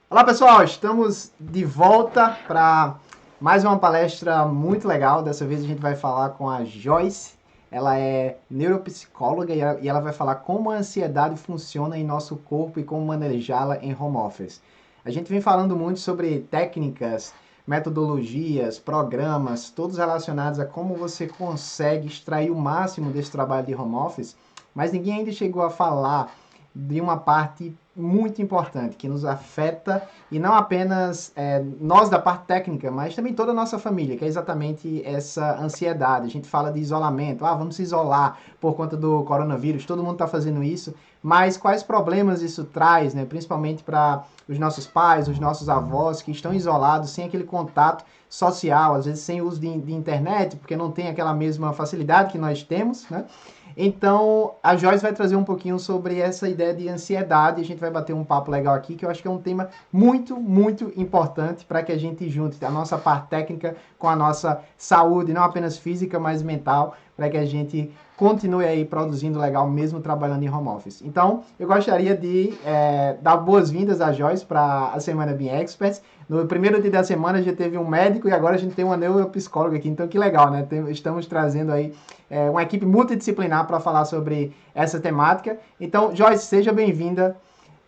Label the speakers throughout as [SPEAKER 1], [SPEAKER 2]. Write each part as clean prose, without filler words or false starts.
[SPEAKER 1] Olá pessoal, estamos de volta para mais uma palestra muito legal. Dessa vez a gente vai falar com a Joyce. Ela é neuropsicóloga e ela vai falar como a ansiedade funciona em nosso corpo e como manejá-la em home office. A gente vem falando muito sobre técnicas, metodologias, programas, todos relacionados a como você consegue extrair o máximo desse trabalho de home office, mas ninguém ainda chegou a falar de uma parte muito importante que nos afeta, e não apenas nós da parte técnica, mas também toda a nossa família, que é exatamente essa ansiedade. A gente fala de isolamento, vamos se isolar por conta do coronavírus, todo mundo está fazendo isso, mas quais problemas isso traz, né? Principalmente para os nossos pais, os nossos avós, que estão isolados, sem aquele contato social, às vezes sem uso de internet, porque não tem aquela mesma facilidade que nós temos, né? Então, a Joyce vai trazer um pouquinho sobre essa ideia de ansiedade. A gente vai bater um papo legal aqui, que eu acho que é um tema muito, muito importante para que a gente junte a nossa parte técnica com a nossa saúde, não apenas física, mas mental, para que a gente continue aí produzindo legal, mesmo trabalhando em home office. Então, eu gostaria de dar boas-vindas a Joyce para a Semana Being Experts. No primeiro dia da semana, a gente teve um médico e agora a gente tem uma neuropsicóloga aqui. Então, que legal, né? Estamos trazendo aí uma equipe multidisciplinar para falar sobre essa temática. Então, Joyce, seja bem-vinda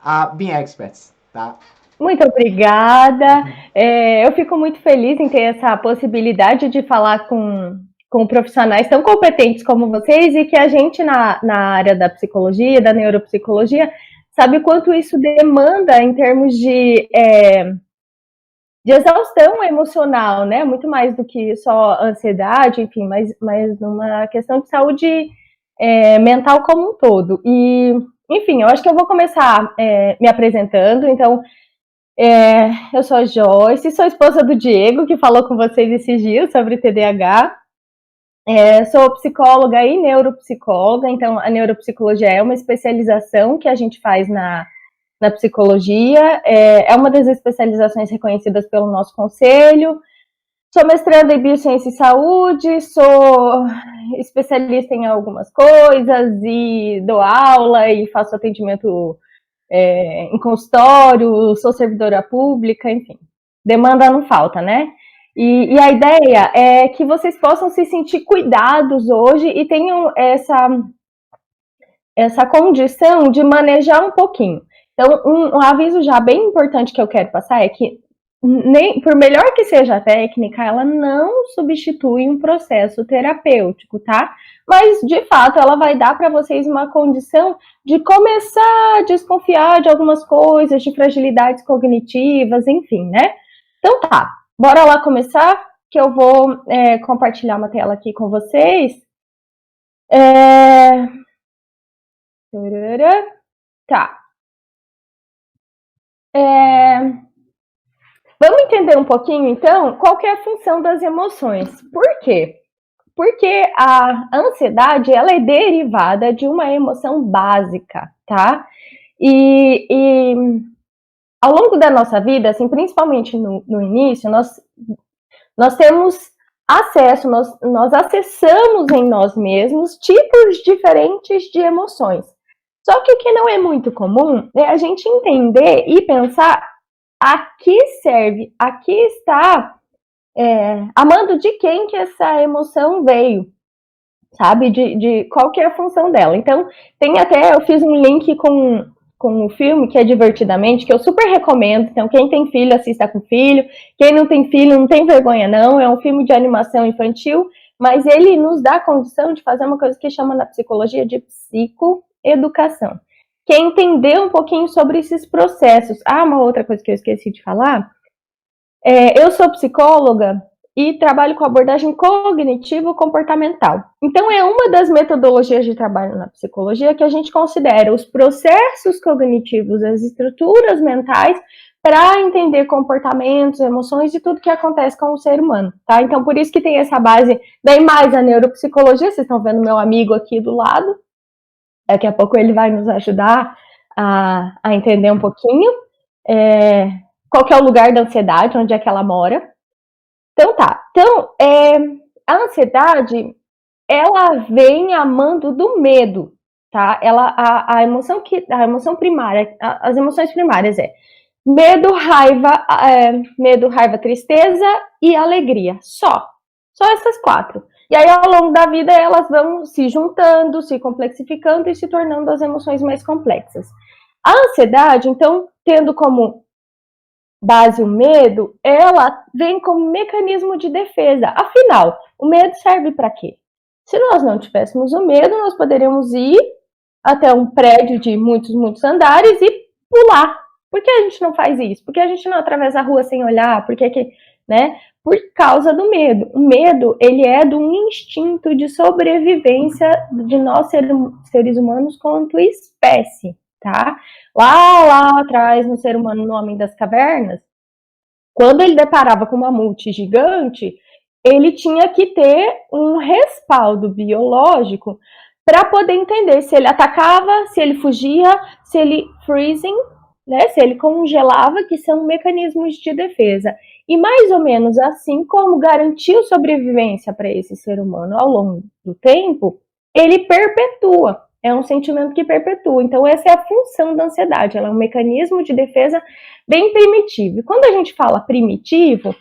[SPEAKER 1] a Being Experts, tá?
[SPEAKER 2] Muito obrigada. Eu fico muito feliz em ter essa possibilidade de falar com profissionais tão competentes como vocês e que a gente na área da psicologia, da neuropsicologia, sabe o quanto isso demanda em termos de exaustão emocional, né? Muito mais do que só ansiedade, enfim, mas numa questão de saúde mental como um todo. E, enfim, eu acho que eu vou começar me apresentando. Então, eu sou a Joyce, sou esposa do Diego, que falou com vocês esses dias sobre TDAH. Sou psicóloga e neuropsicóloga, então a neuropsicologia é uma especialização que a gente faz na psicologia, é uma das especializações reconhecidas pelo nosso conselho. Sou mestranda em Biociência e Saúde, sou especialista em algumas coisas e dou aula e faço atendimento em consultório, sou servidora pública, enfim. Demanda não falta, né? E a ideia é que vocês possam se sentir cuidados hoje e tenham essa condição de manejar um pouquinho. Então, um aviso já bem importante que eu quero passar é que, por melhor que seja a técnica, ela não substitui um processo terapêutico, tá? Mas, de fato, ela vai dar para vocês uma condição de começar a desconfiar de algumas coisas, de fragilidades cognitivas, enfim, né? Então tá, bora lá começar, que eu vou compartilhar uma tela aqui com vocês. Tá. Vamos entender um pouquinho, então, qual que é a função das emoções. Por quê? Porque a ansiedade, ela é derivada de uma emoção básica, tá? E ao longo da nossa vida, assim, principalmente no início, nós temos acesso, nós acessamos em nós mesmos tipos diferentes de emoções. Só que o que não é muito comum é a gente entender e pensar a que serve, a que está a mando de quem que essa emoção veio, sabe? De qual que é a função dela. Então, eu fiz um link com um filme que é Divertidamente, que eu super recomendo. Então, quem tem filho, assista com filho. Quem não tem filho, não tem vergonha, não. É um filme de animação infantil, mas ele nos dá a condição de fazer uma coisa que chama na psicologia de psicoeducação, que é entender um pouquinho sobre esses processos. Uma outra coisa que eu esqueci de falar. Eu sou psicóloga e trabalho com abordagem cognitivo-comportamental. Então, é uma das metodologias de trabalho na psicologia que a gente considera os processos cognitivos, as estruturas mentais, para entender comportamentos, emoções e tudo que acontece com o ser humano, tá? Então, por isso que tem essa base, daí mais a neuropsicologia, vocês estão vendo meu amigo aqui do lado, daqui a pouco ele vai nos ajudar a entender um pouquinho qual que é o lugar da ansiedade, onde é que ela mora. Então tá, a ansiedade, ela vem a mando do medo, tá? A emoção primária, as emoções primárias medo, raiva, tristeza e alegria. Só essas quatro. E aí, ao longo da vida, elas vão se juntando, se complexificando e se tornando as emoções mais complexas. A ansiedade, então, tendo como base o medo, ela vem como mecanismo de defesa. Afinal, o medo serve para quê? Se nós não tivéssemos o medo, nós poderíamos ir até um prédio de muitos andares e pular. Por que a gente não faz isso? Por que a gente não atravessa a rua sem olhar? Por que, né? Por causa do medo. O medo, ele é de um instinto de sobrevivência de nós seres humanos quanto espécie, tá? Lá atrás, no ser humano, no Homem das Cavernas, quando ele deparava com um mamute gigante, ele tinha que ter um respaldo biológico para poder entender se ele atacava, se ele fugia, se ele freezing, né, se ele congelava, que são mecanismos de defesa. E mais ou menos assim como garantiu sobrevivência para esse ser humano ao longo do tempo, ele perpetua. É um sentimento que perpetua. Então, essa é a função da ansiedade. Ela é um mecanismo de defesa bem primitivo. E quando a gente fala primitivo,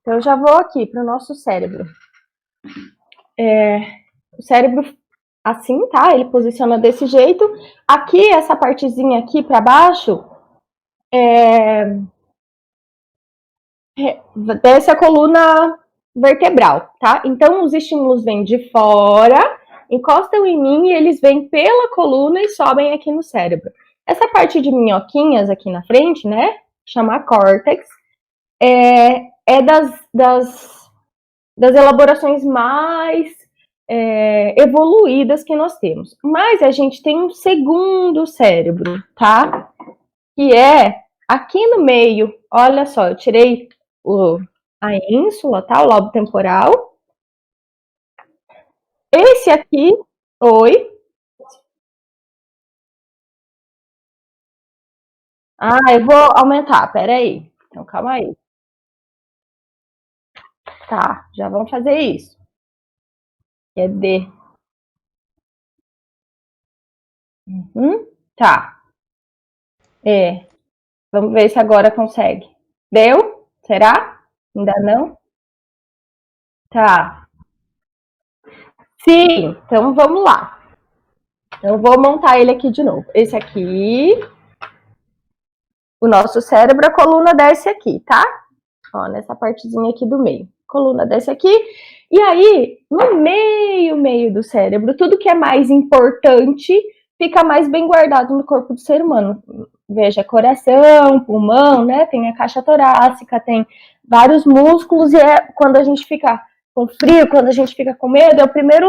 [SPEAKER 2] então eu já vou aqui para o nosso cérebro. O cérebro, assim, tá? Ele posiciona desse jeito. Aqui, essa partezinha aqui para baixo, desce a coluna vertebral, tá? Então, os estímulos vêm de fora, encostam em mim e eles vêm pela coluna e sobem aqui no cérebro. Essa parte de minhoquinhas aqui na frente, né? Chama córtex, é das elaborações mais evoluídas que nós temos. Mas a gente tem um segundo cérebro, tá? Que é aqui no meio. Olha só, eu tirei a ínsula, tá? O lobo temporal. Esse aqui, oi. Eu vou aumentar, peraí. Então, calma aí. Tá, já vamos fazer isso. Cadê? Tá. Vamos ver se agora consegue. Deu? Será? Ainda não? Tá. Sim, então vamos lá. Eu vou montar ele aqui de novo. Esse aqui, o nosso cérebro, a coluna desce aqui, tá? Ó, nessa partezinha aqui do meio. Coluna desce aqui. E aí, no meio do cérebro, tudo que é mais importante fica mais bem guardado no corpo do ser humano. Veja, coração, pulmão, né? Tem a caixa torácica, tem vários músculos, e quando a gente fica com frio, quando a gente fica com medo, é o primeiro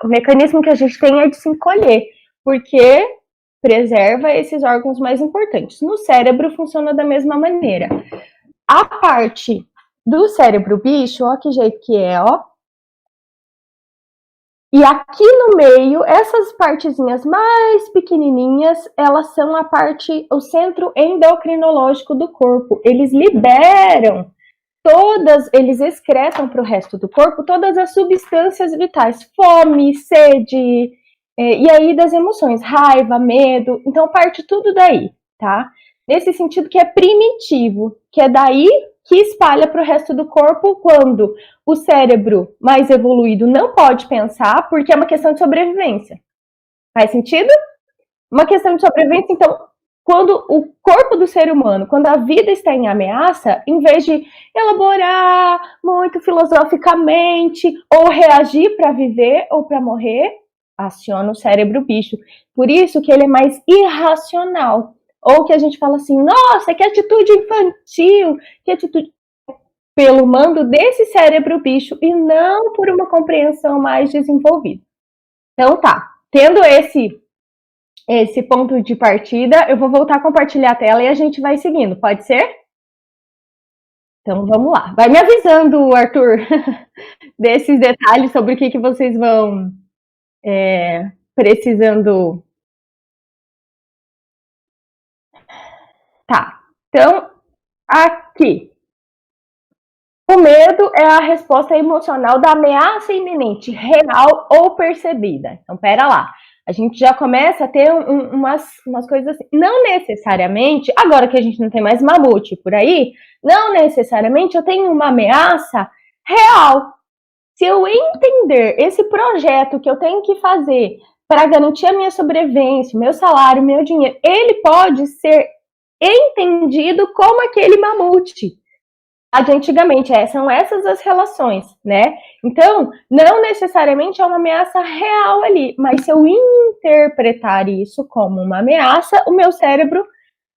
[SPEAKER 2] o mecanismo que a gente tem é de se encolher, porque preserva esses órgãos mais importantes. No cérebro funciona da mesma maneira. A parte do cérebro bicho, ó que jeito que é, ó. E aqui no meio, essas partezinhas mais pequenininhas, elas são o centro endocrinológico do corpo. Eles liberam eles excretam para o resto do corpo todas as substâncias vitais, fome, sede, e aí das emoções, raiva, medo, então parte tudo daí, tá? Nesse sentido que é primitivo, que é daí que espalha para o resto do corpo quando o cérebro mais evoluído não pode pensar, porque é uma questão de sobrevivência. Faz sentido? Uma questão de sobrevivência, então, quando o corpo do ser humano, quando a vida está em ameaça, em vez de elaborar muito filosoficamente ou reagir para viver ou para morrer, aciona o cérebro bicho. Por isso que ele é mais irracional. Ou que a gente fala assim, nossa, que atitude infantil, que atitude... Pelo mando desse cérebro bicho e não por uma compreensão mais desenvolvida. Então tá, tendo esse ponto de partida, eu vou voltar a compartilhar a tela e a gente vai seguindo, pode ser? Então vamos lá. Vai me avisando, Arthur, desses detalhes sobre o que vocês vão precisando. Tá. Então, aqui. O medo é a resposta emocional da ameaça iminente, real ou percebida. Então, pera lá. A gente já começa a ter umas coisas assim. Não necessariamente, agora que a gente não tem mais mamute por aí, não necessariamente eu tenho uma ameaça real. Se eu entender esse projeto que eu tenho que fazer para garantir a minha sobrevivência, meu salário, meu dinheiro, ele pode ser entendido como aquele mamute de antigamente. São essas as relações, né? Então, não necessariamente é uma ameaça real ali, mas se eu interpretar isso como uma ameaça, o meu cérebro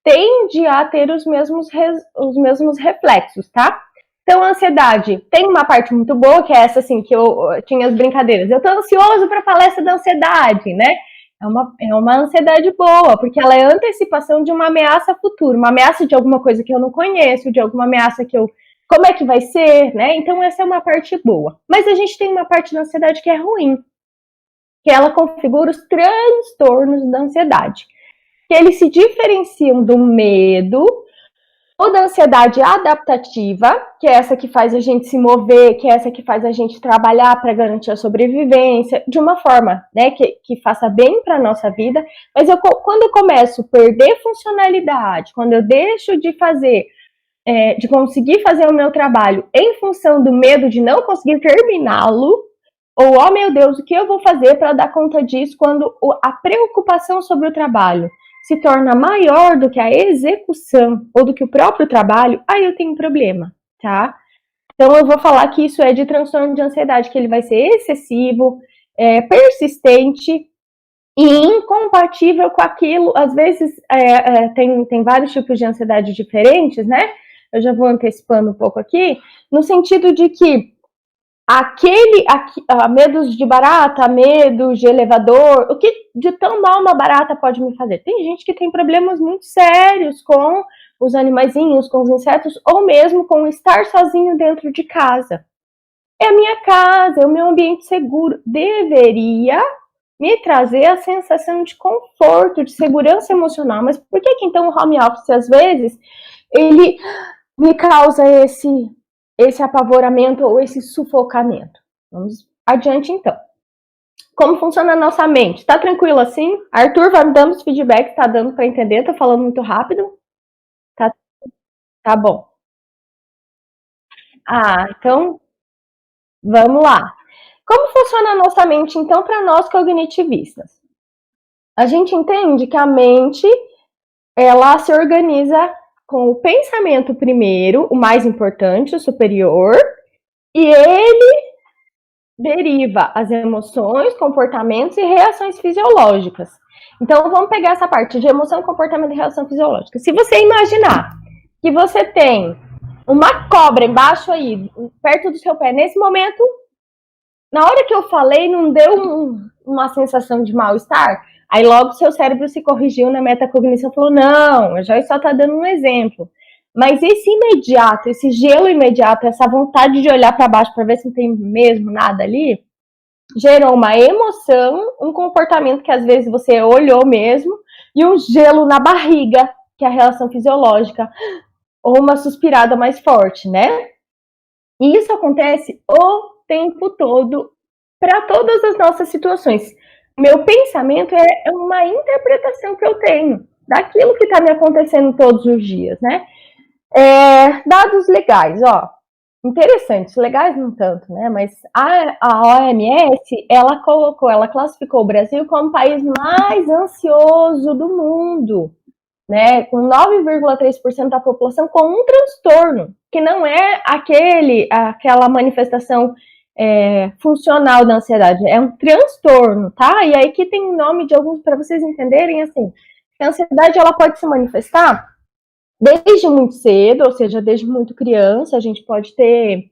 [SPEAKER 2] tende a ter os mesmos reflexos, tá? Então, a ansiedade tem uma parte muito boa, que é essa, assim, que eu tinha as brincadeiras. Eu tô ansioso para a palestra da ansiedade, né? É uma ansiedade boa, porque ela é antecipação de uma ameaça futura, uma ameaça de alguma coisa que eu não conheço, de alguma ameaça que eu. Como é que vai ser, né? Então, essa é uma parte boa. Mas a gente tem uma parte da ansiedade que é ruim, que ela configura os transtornos da ansiedade, que eles se diferenciam do medo ou da ansiedade adaptativa, que é essa que faz a gente se mover, que é essa que faz a gente trabalhar para garantir a sobrevivência, de uma forma, né, que faça bem para a nossa vida. Mas quando eu começo a perder funcionalidade, quando eu deixo de fazer, de conseguir fazer o meu trabalho em função do medo de não conseguir terminá-lo, ou, oh meu Deus, o que eu vou fazer para dar conta disso quando a preocupação sobre o trabalho se torna maior do que a execução ou do que o próprio trabalho, aí eu tenho um problema, tá? Então eu vou falar que isso é de transtorno de ansiedade, que ele vai ser excessivo, persistente e incompatível com aquilo. Às vezes tem vários tipos de ansiedade diferentes, né? Eu já vou antecipando um pouco aqui, no sentido de que medos de barata, medos de elevador, o que de tão mal uma barata pode me fazer? Tem gente que tem problemas muito sérios com os animaizinhos, com os insetos, ou mesmo com estar sozinho dentro de casa. É a minha casa, é o meu ambiente seguro. Deveria me trazer a sensação de conforto, de segurança emocional. Mas por que então o home office, às vezes, ele me causa esse apavoramento ou esse sufocamento? Vamos adiante, então. Como funciona a nossa mente? Tá tranquilo assim? Arthur, vai me dando os feedbacks, tá dando para entender? Tô falando muito rápido? Tá bom. Então, vamos lá. Como funciona a nossa mente, então, para nós cognitivistas? A gente entende que a mente, ela se organiza com o pensamento primeiro, o mais importante, o superior, e ele deriva as emoções, comportamentos e reações fisiológicas. Então, vamos pegar essa parte de emoção, comportamento e reação fisiológica. Se você imaginar que você tem uma cobra embaixo aí, perto do seu pé, nesse momento, na hora que eu falei, não deu uma sensação de mal-estar? Aí logo seu cérebro se corrigiu na metacognição e falou, não, a Joyce só está dando um exemplo. Mas esse imediato, esse gelo imediato, essa vontade de olhar para baixo para ver se não tem mesmo nada ali, gerou uma emoção, um comportamento que às vezes você olhou mesmo, e um gelo na barriga, que é a relação fisiológica, ou uma suspirada mais forte, né? E isso acontece o tempo todo, para todas as nossas situações. Meu pensamento é uma interpretação que eu tenho daquilo que está me acontecendo todos os dias, né? Dados legais, ó. Interessantes, legais não tanto, né? Mas a OMS, ela classificou o Brasil como o país mais ansioso do mundo, né? Com 9,3% da população com um transtorno, que não é aquela manifestação funcional da ansiedade, é um transtorno, tá? E aí que tem o nome de alguns, para vocês entenderem, assim, a ansiedade ela pode se manifestar desde muito cedo, ou seja, desde muito criança. A gente pode ter,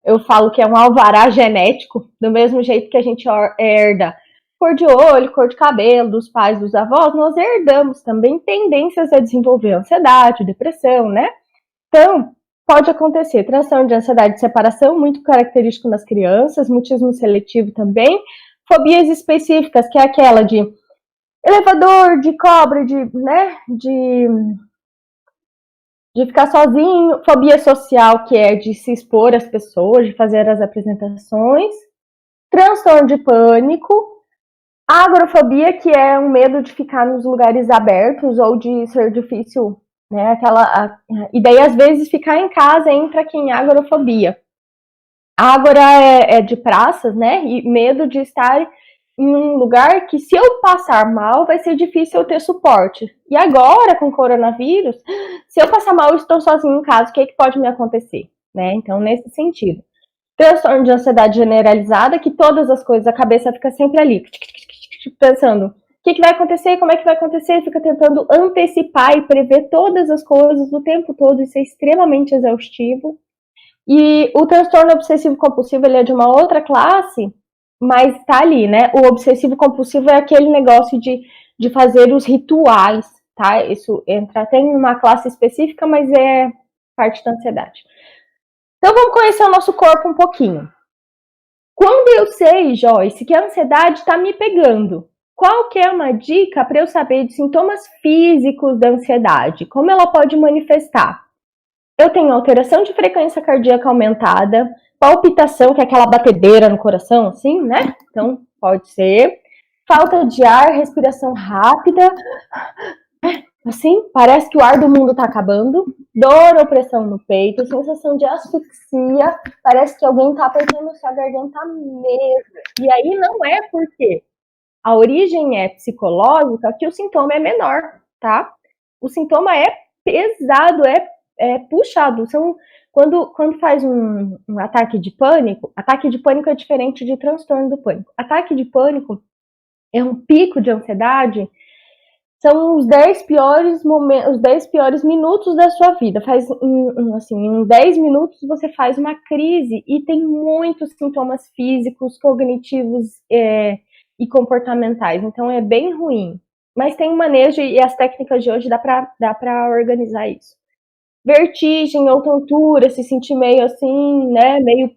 [SPEAKER 2] eu falo que é um alvará genético, do mesmo jeito que a gente herda cor de olho, cor de cabelo dos pais, dos avós, nós herdamos também tendências a desenvolver ansiedade, depressão, né? Então, pode acontecer transtorno de ansiedade de separação, muito característico nas crianças, mutismo seletivo também, fobias específicas, que é aquela de elevador, de cobra, de de ficar sozinho, fobia social, que é de se expor às pessoas, de fazer as apresentações, transtorno de pânico, agorafobia, que é um medo de ficar nos lugares abertos ou de ser difícil, né? E daí, às vezes, ficar em casa entra aqui em agorafobia. Ágora é de praças, né? E medo de estar em um lugar que, se eu passar mal, vai ser difícil eu ter suporte. E agora, com o coronavírus, se eu passar mal, eu estou sozinho em casa, o que é que pode me acontecer? Né? Então, nesse sentido. Transtorno de ansiedade generalizada, que todas as coisas, a cabeça fica sempre ali, pensando o que vai acontecer, como é que vai acontecer, fica tentando antecipar e prever todas as coisas o tempo todo, isso é extremamente exaustivo. E o transtorno obsessivo compulsivo, ele é de uma outra classe, mas tá ali, né? O obsessivo compulsivo é aquele negócio de fazer os rituais, tá? Isso entra até em uma classe específica, mas é parte da ansiedade. Então vamos conhecer o nosso corpo um pouquinho. Quando eu sei, Joyce, que a ansiedade está me pegando, qual que é uma dica para eu saber de sintomas físicos da ansiedade? Como ela pode manifestar? Eu tenho alteração de frequência cardíaca aumentada, palpitação, que é aquela batedeira no coração, assim, né? Então, pode ser. Falta de ar, respiração rápida, assim, parece que o ar do mundo tá acabando. Dor ou pressão no peito, sensação de asfixia, parece que alguém tá apertando sua garganta mesmo. E aí não é porque a origem é psicológica que o sintoma é menor, tá? O sintoma é pesado, é puxado. Quando faz um ataque de pânico é diferente de transtorno do pânico. Ataque de pânico é um pico de ansiedade, são os 10 piores momentos, os 10 piores minutos da sua vida. Em 10 minutos você faz uma crise e tem muitos sintomas físicos, cognitivos e comportamentais. Então é bem ruim. Mas tem um manejo e as técnicas de hoje dá para organizar isso. Vertigem ou tontura, se sentir meio assim, né, meio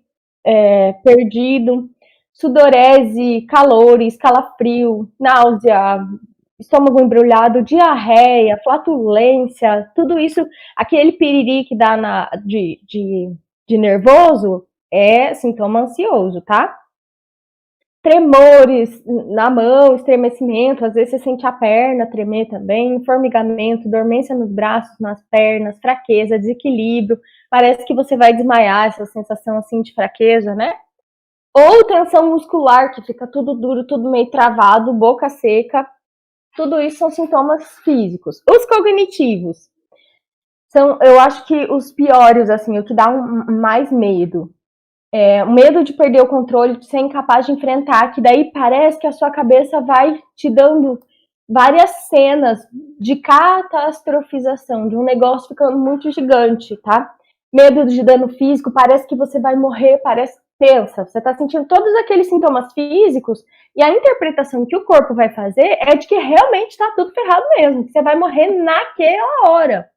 [SPEAKER 2] perdido. Sudorese, calores, calafrio, náusea, estômago embrulhado, diarreia, flatulência, tudo isso, aquele piriri que dá de nervoso é sintoma ansioso, tá? Tremores na mão, estremecimento, às vezes você sente a perna tremer também, formigamento, dormência nos braços, nas pernas, fraqueza, desequilíbrio, parece que você vai desmaiar, essa sensação assim de fraqueza, né? Ou tensão muscular, que fica tudo duro, tudo meio travado, boca seca. Tudo isso são sintomas físicos. Os cognitivos são, eu acho que os piores, assim, o que dá mais medo. O medo de perder o controle, de ser incapaz de enfrentar, que daí parece que a sua cabeça vai te dando várias cenas de catastrofização, de um negócio ficando muito gigante, tá? Medo de dano físico, parece que você vai morrer, pensa, você tá sentindo todos aqueles sintomas físicos e a interpretação que o corpo vai fazer é de que realmente tá tudo ferrado mesmo, que você vai morrer naquela hora.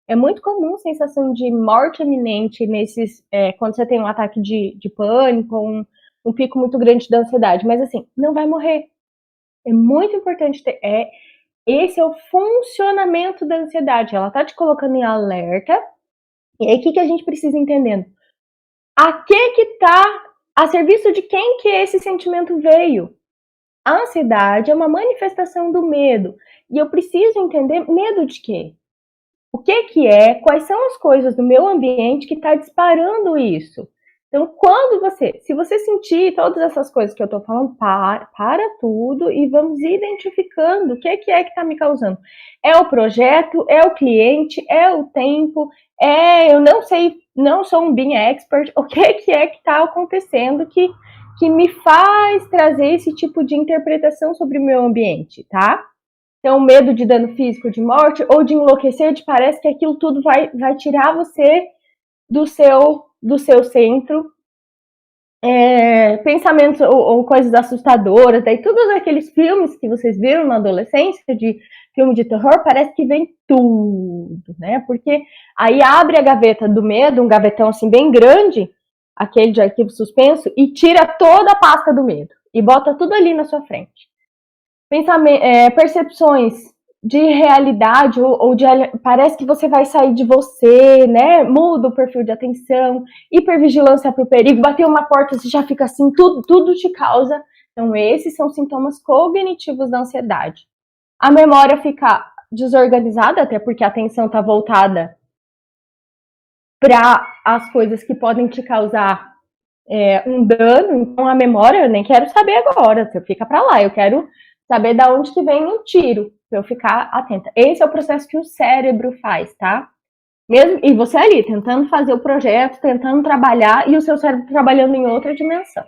[SPEAKER 2] É muito comum a sensação de morte iminente quando você tem um ataque de pânico, um pico muito grande da ansiedade, mas assim, não vai morrer. É muito importante esse é o funcionamento da ansiedade, ela tá te colocando em alerta, e aí o que a gente precisa entender? A serviço de quem que esse sentimento veio? A ansiedade é uma manifestação do medo, e eu preciso entender medo de quê? O que é? Quais são as coisas do meu ambiente que está disparando isso? Então, se você sentir todas essas coisas que eu estou falando, para tudo e vamos identificando o que é que está me causando. É o projeto, é o cliente, é o tempo, eu não sei, não sou um BIM expert, o que é que está acontecendo que me faz trazer esse tipo de interpretação sobre o meu ambiente, tá? Então, medo de dano físico, de morte, ou de enlouquecer, parece que aquilo tudo vai tirar você do seu centro. Pensamentos ou coisas assustadoras, daí todos aqueles filmes que vocês viram na adolescência, de filme de terror, parece que vem tudo, né? Porque aí abre a gaveta do medo, um gavetão assim bem grande, aquele de arquivo suspenso, e tira toda a pasta do medo, e bota tudo ali na sua frente. Percepções de realidade, parece que você vai sair de você, né? Muda o perfil de atenção, hipervigilância para o perigo, bater uma porta, você já fica assim, tudo te causa. Então, esses são sintomas cognitivos da ansiedade. A memória fica desorganizada, até porque a atenção está voltada para as coisas que podem te causar um dano. Então, a memória, eu nem quero saber agora, você fica para lá, eu quero saber de onde que vem o tiro, para eu ficar atenta. Esse é o processo que o cérebro faz, tá? Mesmo, e você ali, tentando fazer o projeto, tentando trabalhar, e o seu cérebro trabalhando em outra dimensão.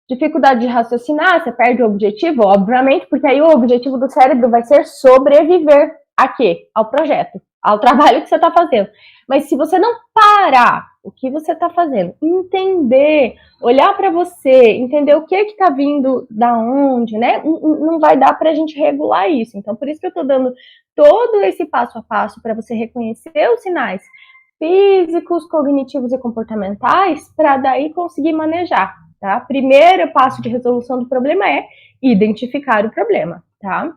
[SPEAKER 2] Dificuldade de raciocinar, você perde o objetivo, obviamente, porque aí o objetivo do cérebro vai ser sobreviver a quê? Ao projeto, ao trabalho que você está fazendo. Mas se você não parar o que você está fazendo, entender, olhar para você, entender o que está vindo da onde, né? Não vai dar para a gente regular isso. Então, por isso que eu estou dando todo esse passo a passo para você reconhecer os sinais físicos, cognitivos e comportamentais, para daí conseguir manejar. Tá? Primeiro passo de resolução do problema é identificar o problema, tá?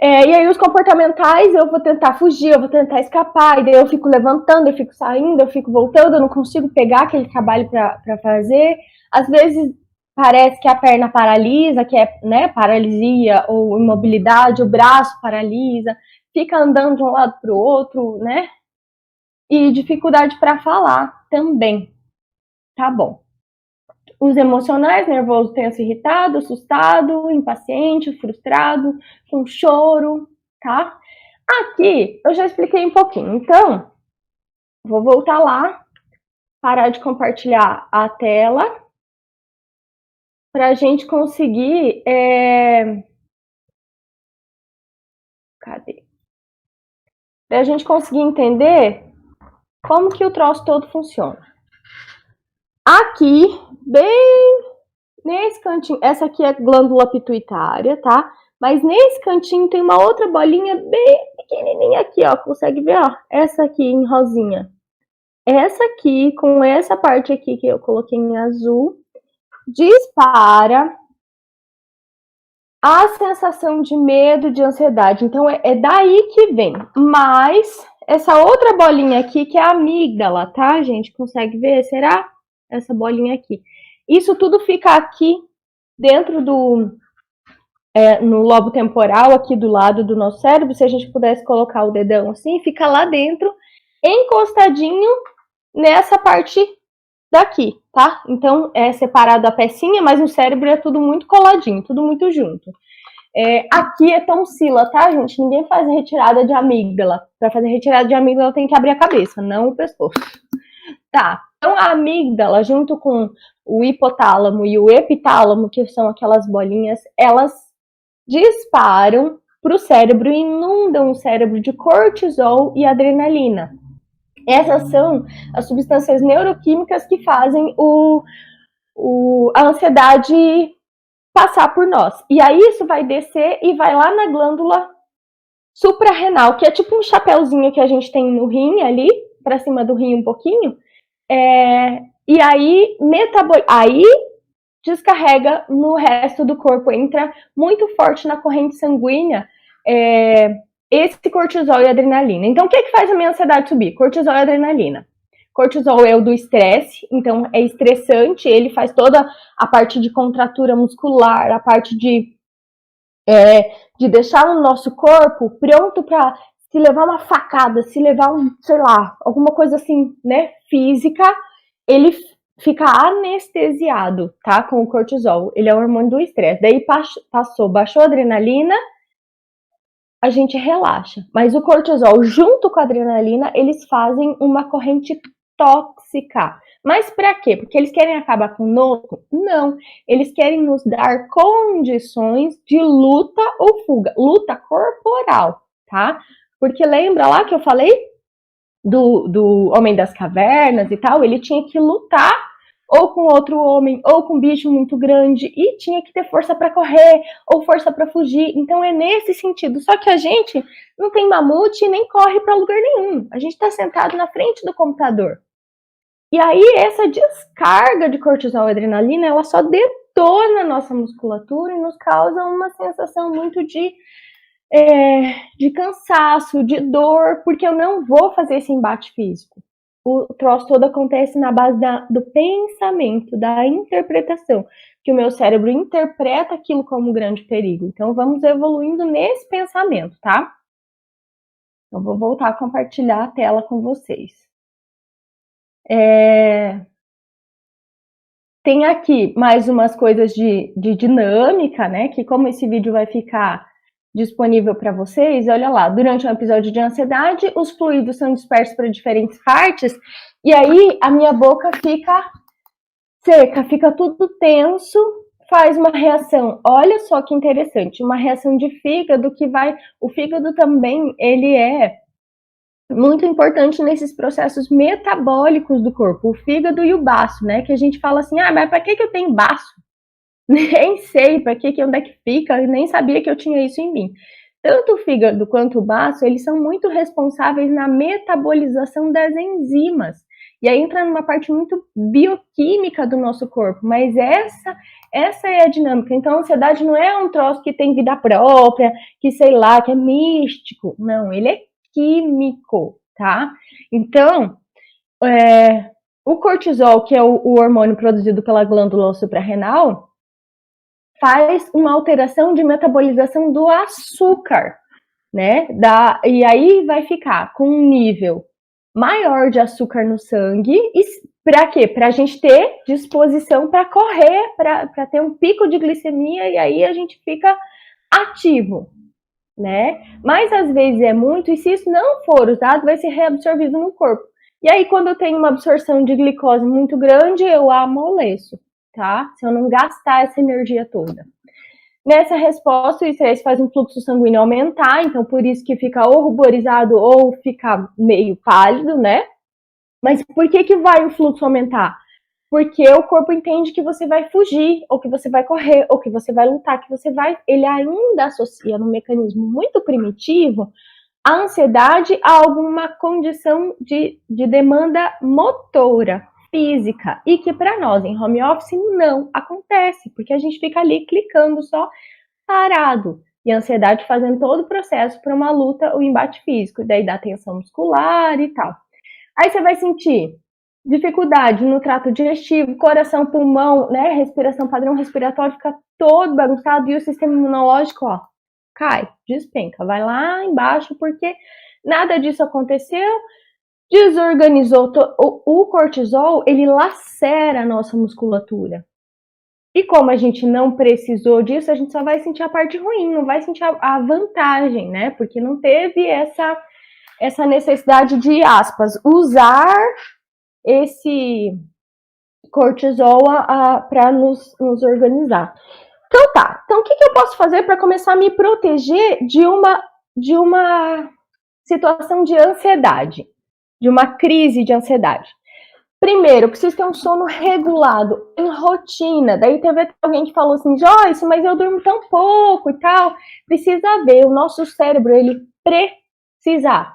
[SPEAKER 2] E aí os comportamentais, eu vou tentar fugir, eu vou tentar escapar, e daí eu fico levantando, eu fico saindo, eu fico voltando, eu não consigo pegar aquele trabalho para fazer. Às vezes parece que a perna paralisa, que é, né, paralisia ou imobilidade, o braço paralisa, fica andando de um lado para o outro, né? E dificuldade para falar também. Tá bom. Os emocionais, nervoso, tenso, irritado, assustado, impaciente, frustrado, com choro, tá? Aqui eu já expliquei um pouquinho, então vou voltar lá, parar de compartilhar a tela para a gente conseguir. Cadê? Para a gente conseguir entender como que o troço todo funciona. Aqui, bem nesse cantinho, essa aqui é glândula pituitária, tá? Mas nesse cantinho tem uma outra bolinha bem pequenininha aqui, ó. Consegue ver, ó? Essa aqui em rosinha. Essa aqui, com essa parte aqui que eu coloquei em azul, dispara a sensação de medo, de ansiedade. Então, é daí que vem. Mas, essa outra bolinha aqui, que é a amígdala, tá, gente? Consegue ver? Será? Essa bolinha aqui. Isso tudo fica aqui dentro no lobo temporal, aqui do lado do nosso cérebro. Se a gente pudesse colocar o dedão assim, fica lá dentro, encostadinho nessa parte daqui, tá? Então, é separado a pecinha, mas no cérebro é tudo muito coladinho, tudo muito junto. Aqui é tonsila, tá, gente? Ninguém faz retirada de amígdala. Para fazer retirada de amígdala tem que abrir a cabeça, não o pescoço. Tá, então a amígdala, junto com o hipotálamo e o epitálamo, que são aquelas bolinhas, elas disparam para o cérebro e inundam o cérebro de cortisol e adrenalina. Essas são as substâncias neuroquímicas que fazem a ansiedade passar por nós. E aí isso vai descer e vai lá na glândula suprarrenal, que é tipo um chapéuzinho que a gente tem no rim ali, para cima do rim um pouquinho. E aí, aí descarrega no resto do corpo, entra muito forte na corrente sanguínea esse cortisol e adrenalina. Então, o que faz a minha ansiedade subir? Cortisol e adrenalina. Cortisol é o do estresse, então é estressante, ele faz toda a parte de contratura muscular, a parte de deixar o nosso corpo pronto para se levar uma facada, se levar sei lá, alguma coisa assim, né, física, ele fica anestesiado, tá, com o cortisol. Ele é o hormônio do estresse. Daí baixou a adrenalina, a gente relaxa. Mas o cortisol, junto com a adrenalina, eles fazem uma corrente tóxica. Mas para quê? Porque eles querem acabar conosco? Não. Eles querem nos dar condições de luta ou fuga. Luta corporal, tá? Porque lembra lá que eu falei do Homem das Cavernas e tal? Ele tinha que lutar ou com outro homem, ou com um bicho muito grande, e tinha que ter força para correr, ou força para fugir. Então é nesse sentido. Só que a gente não tem mamute e nem corre para lugar nenhum. A gente está sentado na frente do computador. E aí essa descarga de cortisol e adrenalina, ela só detona a nossa musculatura e nos causa uma sensação muito de de cansaço, de dor, porque eu não vou fazer esse embate físico. O troço todo acontece na base do pensamento, da interpretação, que o meu cérebro interpreta aquilo como um grande perigo. Então, vamos evoluindo nesse pensamento, tá? Então, vou voltar a compartilhar a tela com vocês. Tem aqui mais umas coisas de dinâmica, né? Que como esse vídeo vai ficar disponível para vocês, olha lá, durante um episódio de ansiedade, os fluidos são dispersos para diferentes partes, e aí a minha boca fica seca, fica tudo tenso, faz uma reação. Olha só que interessante, uma reação de fígado que vai... O fígado também, ele é muito importante nesses processos metabólicos do corpo, o fígado e o baço, né? Que a gente fala assim, mas para que eu tenho baço? Nem sei para que onde é que fica, nem sabia que eu tinha isso em mim. Tanto o fígado quanto o baço, eles são muito responsáveis na metabolização das enzimas. E aí entra numa parte muito bioquímica do nosso corpo, mas essa é a dinâmica. Então a ansiedade não é um troço que tem vida própria, que sei lá, que é místico. Não, ele é químico, tá? Então, o cortisol, que é o hormônio produzido pela glândula suprarrenal, faz uma alteração de metabolização do açúcar, né? E aí vai ficar com um nível maior de açúcar no sangue. Para quê? Para a gente ter disposição para correr, para ter um pico de glicemia, e aí a gente fica ativo, né? Mas às vezes é muito, e se isso não for usado, vai ser reabsorvido no corpo. E aí, quando eu tenho uma absorção de glicose muito grande, eu amoleço, tá? Se eu não gastar essa energia toda. Nessa resposta, o estresse faz um fluxo sanguíneo aumentar, então por isso que fica ou ruborizado ou fica meio pálido, né? Mas por que vai o fluxo aumentar? Porque o corpo entende que você vai fugir, ou que você vai correr, ou que você vai lutar, que você vai... Ele ainda associa num mecanismo muito primitivo a ansiedade a alguma condição de demanda motora, física, e que para nós em home office não acontece, porque a gente fica ali clicando só parado, e a ansiedade fazendo todo o processo para uma luta, o embate físico, daí dá tensão muscular e tal. Aí você vai sentir dificuldade no trato digestivo, coração, pulmão, né, respiração, padrão respiratório fica todo bagunçado, e o sistema imunológico, ó, cai, despenca, vai lá embaixo, porque nada disso aconteceu, desorganizou. O cortisol, ele lacera a nossa musculatura. E como a gente não precisou disso, a gente só vai sentir a parte ruim, não vai sentir a vantagem, né? Porque não teve essa necessidade de, aspas, usar esse cortisol para nos organizar. Então tá, então o que eu posso fazer para começar a me proteger de uma situação de ansiedade, de uma crise de ansiedade? Primeiro, eu preciso ter um sono regulado, em rotina. Daí teve alguém que falou assim, Joyce, mas eu durmo tão pouco e tal. Precisa ver, o nosso cérebro, ele precisa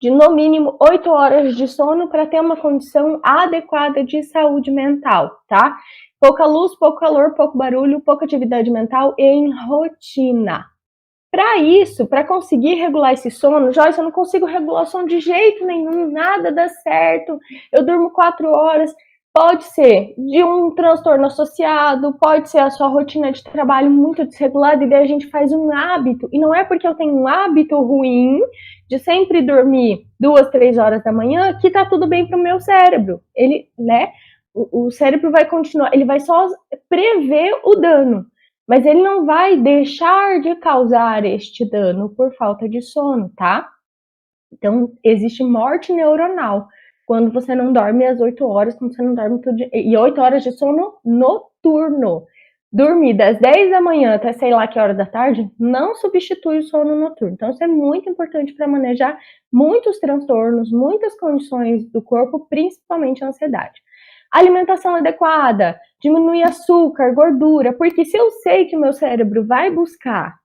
[SPEAKER 2] de no mínimo 8 horas de sono para ter uma condição adequada de saúde mental, tá? Pouca luz, pouco calor, pouco barulho, pouca atividade mental em rotina. Para isso, para conseguir regular esse sono, Joyce, eu não consigo regular o sono de jeito nenhum, nada dá certo, eu durmo 4 horas. Pode ser de um transtorno associado, pode ser a sua rotina de trabalho muito desregulada, e daí a gente faz um hábito, e não é porque eu tenho um hábito ruim de sempre dormir 2, 3 horas da manhã que tá tudo bem pro meu cérebro. Ele, né, o cérebro vai continuar, ele vai só prever o dano, mas ele não vai deixar de causar este dano por falta de sono, tá? Então, existe morte neuronal quando você não dorme às 8 horas, quando você não dorme todo dia. E 8 horas de sono noturno. Dormir das 10 da manhã até sei lá que hora da tarde não substitui o sono noturno. Então, isso é muito importante para manejar muitos transtornos, muitas condições do corpo, principalmente a ansiedade. Alimentação adequada, diminuir açúcar, gordura, porque se eu sei que o meu cérebro vai buscar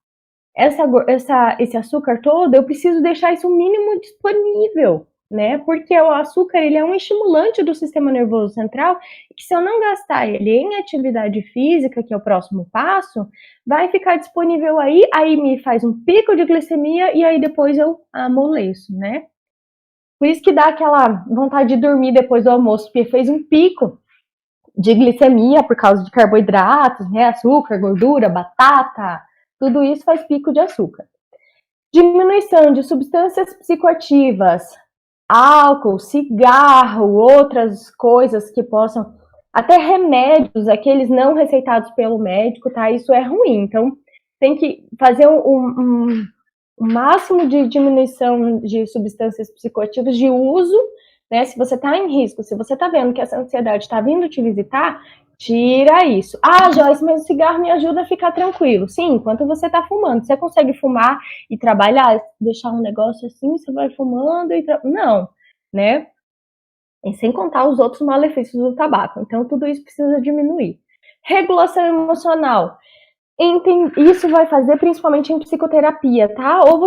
[SPEAKER 2] esse açúcar todo, eu preciso deixar isso o mínimo disponível. né? Porque o açúcar, ele é um estimulante do sistema nervoso central, que se eu não gastar ele em atividade física, que é o próximo passo, vai ficar disponível aí me faz um pico de glicemia e aí depois eu amoleço, né? Por isso que dá aquela vontade de dormir depois do almoço, porque fez um pico de glicemia por causa de carboidratos, né? Açúcar, gordura, batata, tudo isso faz pico de açúcar. Diminuição de substâncias psicoativas, álcool, cigarro, outras coisas que possam, até remédios, aqueles não receitados pelo médico, tá? Isso é ruim. Então, tem que fazer um máximo de diminuição de substâncias psicoativas de uso, né? Se você está em risco, se você está vendo que essa ansiedade está vindo te visitar, tira isso. Ah, Joyce, mas o cigarro me ajuda a ficar tranquilo. Sim, enquanto você está fumando. Você consegue fumar e trabalhar, deixar um negócio assim, você vai fumando e... Não, né? E sem contar os outros malefícios do tabaco. Então, tudo isso precisa diminuir. Regulação emocional. Isso vai fazer principalmente em psicoterapia, tá? Ou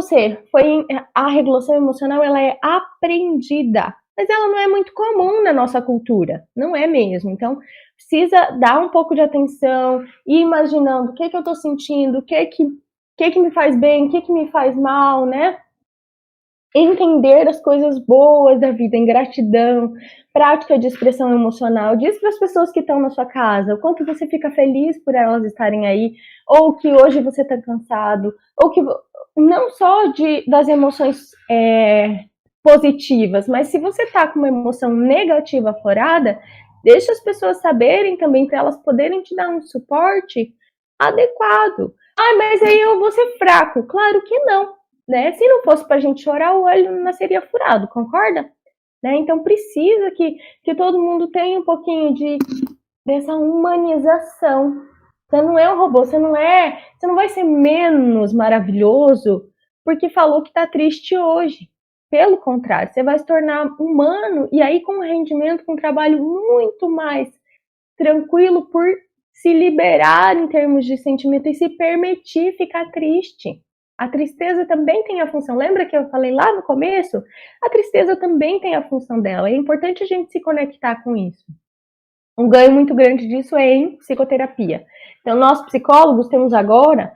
[SPEAKER 2] a regulação emocional, ela é aprendida, mas ela não é muito comum na nossa cultura, não é mesmo. Então, precisa dar um pouco de atenção e imaginando o que eu tô sentindo, o que me faz bem, o que me faz mal, né? Entender as coisas boas da vida, em gratidão, prática de expressão emocional. Diz para as pessoas que estão na sua casa o quanto você fica feliz por elas estarem aí, ou que hoje você está cansado, ou que não só das emoções positivas, mas se você está com uma emoção negativa aflorada, deixa as pessoas saberem também para elas poderem te dar um suporte adequado. Ah, mas aí eu vou ser fraco. Claro que não. Né? Se não fosse para a gente chorar, o olho não nasceria furado, concorda? Né? Então precisa que todo mundo tenha um pouquinho dessa humanização. Você não é um robô, você não vai ser menos maravilhoso porque falou que está triste hoje. Pelo contrário, você vai se tornar humano e aí com um rendimento, com um trabalho muito mais tranquilo por se liberar em termos de sentimento e se permitir ficar triste. A tristeza também tem a função. Lembra que eu falei lá no começo? A tristeza também tem a função dela. É importante a gente se conectar com isso. Um ganho muito grande disso é em psicoterapia. Então, nós psicólogos temos agora,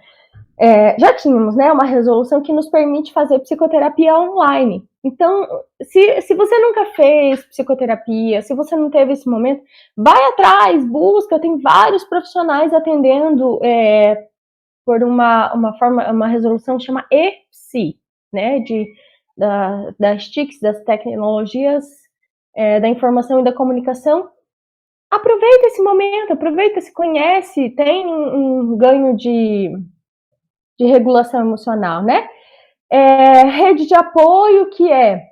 [SPEAKER 2] já tínhamos, né, uma resolução que nos permite fazer psicoterapia online. Então, se você nunca fez psicoterapia, se você não teve esse momento, vai atrás, busca, tem vários profissionais atendendo por uma resolução que chama EPSI, né, das TICs, das tecnologias da informação e da comunicação. Aproveita esse momento, aproveita, se conhece, tem um ganho de regulação emocional, né? Rede de apoio, que é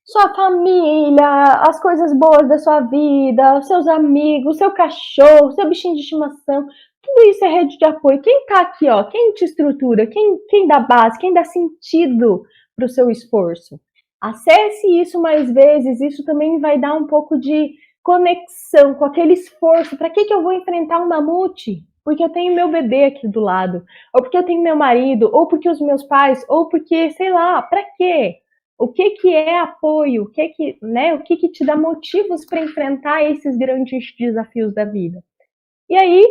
[SPEAKER 2] sua família, as coisas boas da sua vida, seus amigos, seu cachorro, seu bichinho de estimação, tudo isso é rede de apoio. Quem tá aqui, ó, quem te estrutura, quem dá base, quem dá sentido para o seu esforço? Acesse isso mais vezes, isso também vai dar um pouco de conexão com aquele esforço. Para que eu vou enfrentar um mamute? Porque eu tenho meu bebê aqui do lado, ou porque eu tenho meu marido, ou porque os meus pais, ou porque, sei lá, para quê? O que é apoio? O que te dá motivos para enfrentar esses grandes desafios da vida? E aí,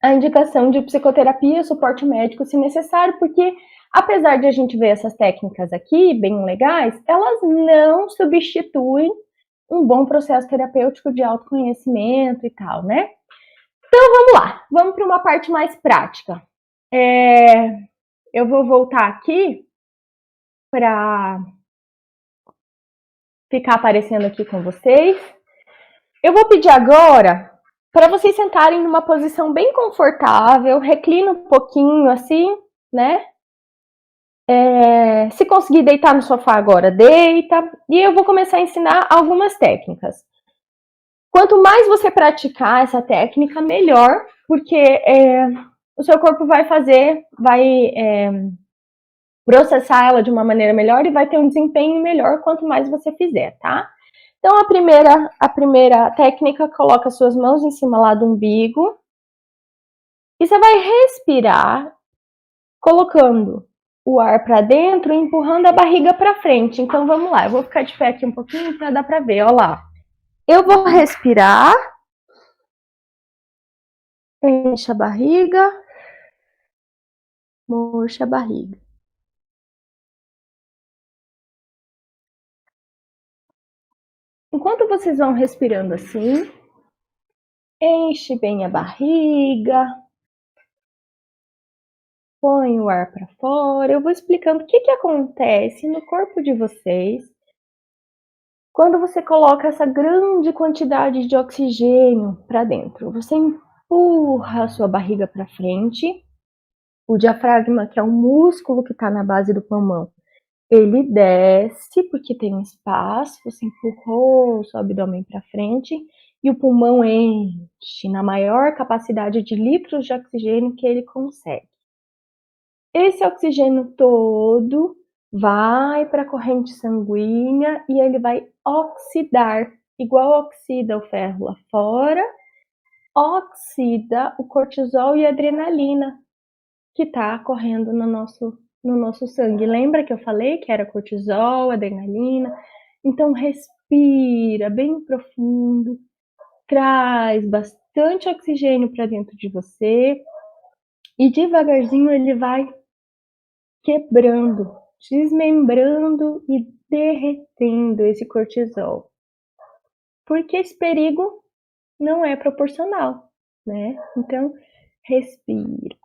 [SPEAKER 2] a indicação de psicoterapia, suporte médico, se necessário, porque apesar de a gente ver essas técnicas aqui, bem legais, elas não substituem um bom processo terapêutico de autoconhecimento e tal, né? Então, vamos lá. Vamos para uma parte mais prática. Eu vou voltar aqui para ficar aparecendo aqui com vocês. Eu vou pedir agora para vocês sentarem numa posição bem confortável, reclina um pouquinho assim, né? Se conseguir deitar no sofá agora, deita. E eu vou começar a ensinar algumas técnicas. Quanto mais você praticar essa técnica, melhor, porque o seu corpo vai processar ela de uma maneira melhor e vai ter um desempenho melhor quanto mais você fizer, tá? Então, a primeira técnica, coloca suas mãos em cima lá do umbigo e você vai respirar colocando o ar para dentro, empurrando a barriga para frente. Então vamos lá, eu vou ficar de pé aqui um pouquinho para dar para ver, ó lá. Eu vou respirar, enche a barriga, murcha a barriga. Enquanto vocês vão respirando assim, enche bem a barriga, põe o ar para fora. Eu vou explicando o que acontece no corpo de vocês quando você coloca essa grande quantidade de oxigênio para dentro. Você empurra a sua barriga para frente. O diafragma, que é um músculo que está na base do pulmão, ele desce porque tem um espaço. Você empurrou o seu abdômen para frente e o pulmão enche na maior capacidade de litros de oxigênio que ele consegue. Esse oxigênio todo vai para a corrente sanguínea e ele vai oxidar, igual oxida o ferro lá fora, oxida o cortisol e a adrenalina que está correndo no nosso sangue. Lembra que eu falei que era cortisol, adrenalina? Então respira bem profundo, traz bastante oxigênio para dentro de você e devagarzinho ele vai quebrando, desmembrando e derretendo esse cortisol. Porque esse perigo não é proporcional, né? Então, respira.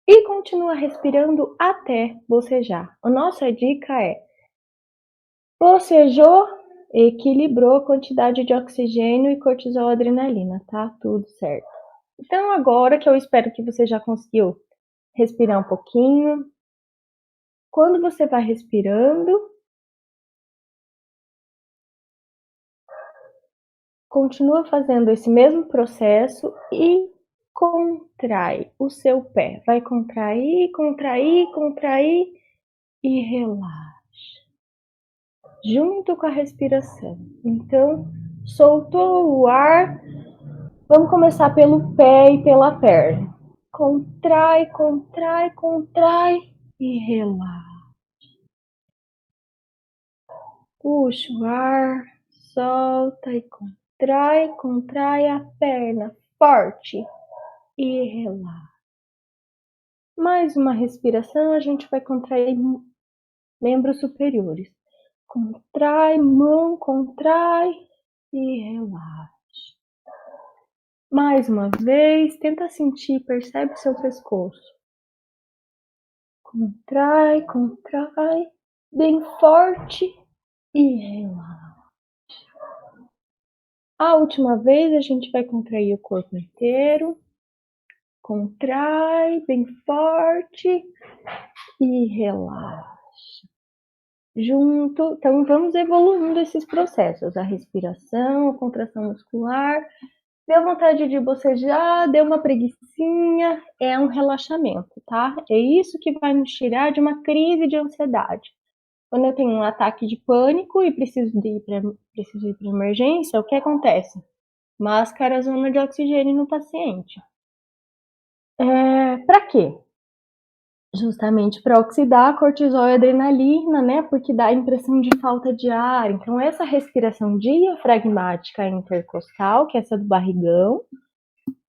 [SPEAKER 2] E continua respirando até bocejar. A nossa dica é: bocejou, equilibrou a quantidade de oxigênio e cortisol, adrenalina, tá? Tudo certo. Então, agora que eu espero que você já conseguiu respirar um pouquinho, quando você vai respirando, continua fazendo esse mesmo processo e contrai o seu pé. Vai contrair, contrair, contrair e relaxa. Junto com a respiração. Então, soltou o ar. Vamos começar pelo pé e pela perna. Contrai, contrai, contrai e relaxa. Puxa o ar, solta e contrai, contrai a perna forte e relaxa. Mais uma respiração, a gente vai contrair membros superiores. Contrai, mão, contrai e relaxa. Mais uma vez, tenta sentir, percebe o seu pescoço. Contrai, contrai, bem forte e relaxa. A última vez a gente vai contrair o corpo inteiro. Contrai bem forte e relaxa. Junto, então vamos evoluindo esses processos. A respiração, a contração muscular. Deu vontade de bocejar, deu uma preguicinha, é um relaxamento, tá? É isso que vai nos tirar de uma crise de ansiedade. Quando eu tenho um ataque de pânico e preciso ir para emergência, o que acontece? Máscara a zona de oxigênio no paciente. Para quê? Justamente para oxidar cortisol e adrenalina, né? Porque dá a impressão de falta de ar. Então, essa respiração diafragmática intercostal, que é essa do barrigão,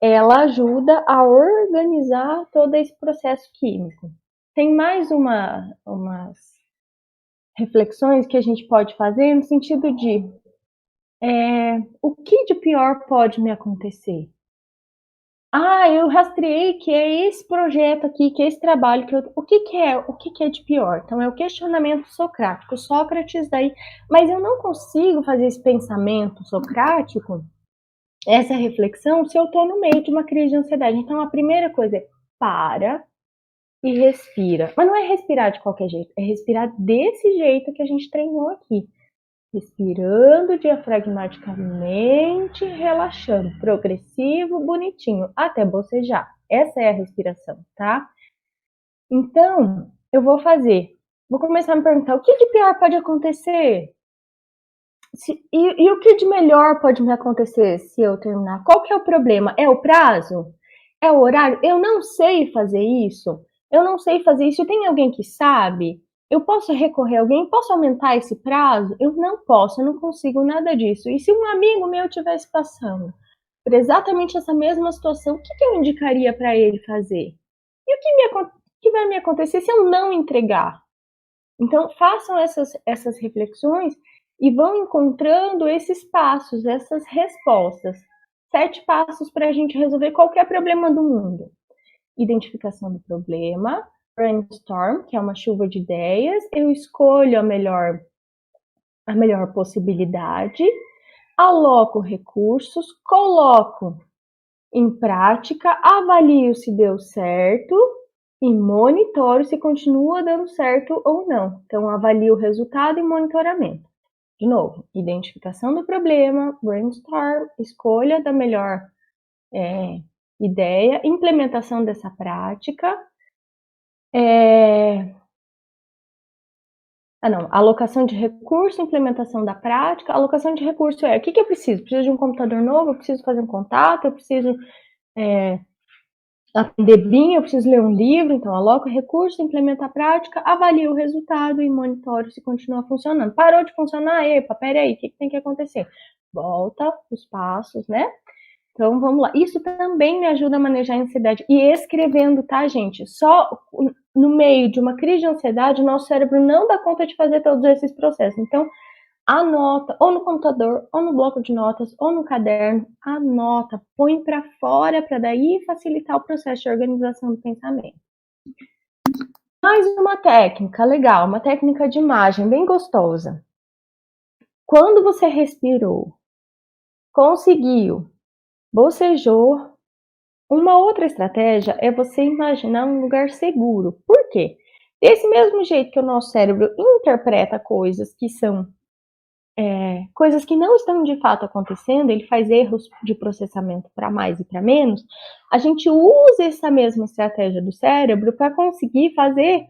[SPEAKER 2] ela ajuda a organizar todo esse processo químico. Tem mais umas reflexões que a gente pode fazer no sentido de o que de pior pode me acontecer? Eu rastreei que é esse projeto aqui, que é esse trabalho, o que é de pior? Então é o questionamento socrático, Sócrates daí, mas eu não consigo fazer esse pensamento socrático, essa reflexão, se eu estou no meio de uma crise de ansiedade. Então a primeira coisa é para e respira. Mas não é respirar de qualquer jeito, é respirar desse jeito que a gente treinou aqui. Respirando diafragmaticamente, relaxando, progressivo, bonitinho, até bocejar. Essa é a respiração, tá? Então, eu vou começar a me perguntar, o que de pior pode acontecer? E o que de melhor pode me acontecer se eu terminar? Qual que é o problema? É o prazo? É o horário? Eu não sei fazer isso? Eu não sei fazer isso, tem alguém que sabe? Eu posso recorrer a alguém? Posso aumentar esse prazo? Eu não posso, eu não consigo nada disso. E se um amigo meu estivesse passando por exatamente essa mesma situação, o que eu indicaria para ele fazer? E o que vai me acontecer se eu não entregar? Então, façam essas reflexões e vão encontrando esses passos, essas respostas. 7 passos para a gente resolver qualquer problema do mundo. Identificação do problema, brainstorm, que é uma chuva de ideias, eu escolho a melhor possibilidade, aloco recursos, coloco em prática, avalio se deu certo e monitoro se continua dando certo ou não. Então, avalio o resultado e monitoramento. De novo, identificação do problema, brainstorm, escolha da melhor ideia, implementação dessa prática, alocação de recurso, implementação da prática. Alocação de recurso o que eu preciso? Preciso de um computador novo, eu preciso fazer um contato, eu preciso atender BIM, eu preciso ler um livro, então aloco recurso, implemento a prática, avalio o resultado e monitoro se continua funcionando. Parou de funcionar? Epa, peraí, o que tem que acontecer? Volta os passos, né? Então, vamos lá. Isso também me ajuda a manejar a ansiedade. E escrevendo, tá, gente? Só no meio de uma crise de ansiedade, o nosso cérebro não dá conta de fazer todos esses processos. Então, anota, ou no computador, ou no bloco de notas, ou no caderno, anota, põe para fora, para daí facilitar o processo de organização do pensamento. Mais uma técnica legal, uma técnica de imagem bem gostosa. Quando você respirou, conseguiu, bocejou, uma outra estratégia é você imaginar um lugar seguro. Por quê? Desse mesmo jeito que o nosso cérebro interpreta coisas que são coisas que não estão de fato acontecendo, ele faz erros de processamento para mais e para menos, a gente usa essa mesma estratégia do cérebro para conseguir fazer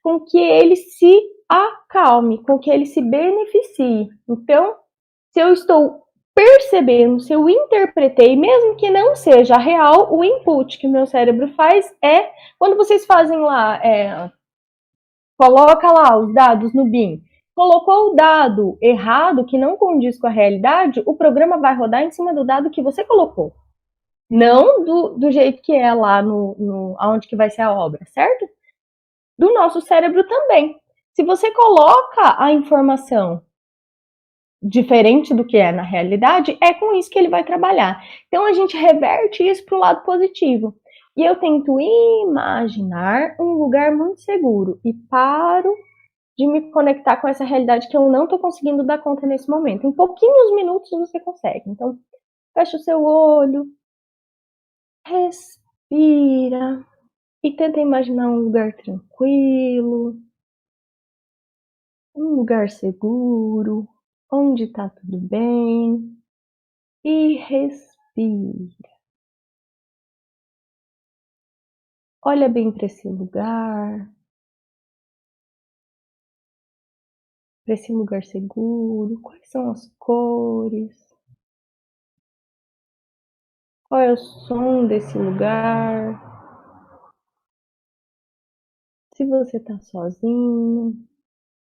[SPEAKER 2] com que ele se acalme, com que ele se beneficie. Então, se eu estou percebendo, se eu interpretei, mesmo que não seja real, o input que o meu cérebro faz é, quando vocês fazem lá, coloca lá os dados no BIM, colocou o dado errado, que não condiz com a realidade, o programa vai rodar em cima do dado que você colocou. Não do jeito que é lá aonde que vai ser a obra, certo? Do nosso cérebro também. Se você coloca a informação diferente do que é na realidade, é com isso que ele vai trabalhar. Então a gente reverte isso para o lado positivo. E eu tento imaginar um lugar muito seguro e paro de me conectar com essa realidade que eu não estou conseguindo dar conta nesse momento. Em pouquinhos minutos você consegue. Então, fecha o seu olho, respira e tenta imaginar um lugar tranquilo, um lugar seguro, onde está tudo bem. E respira. Olha bem para esse lugar seguro. Quais são as cores? Qual é o som desse lugar? Se você está sozinho,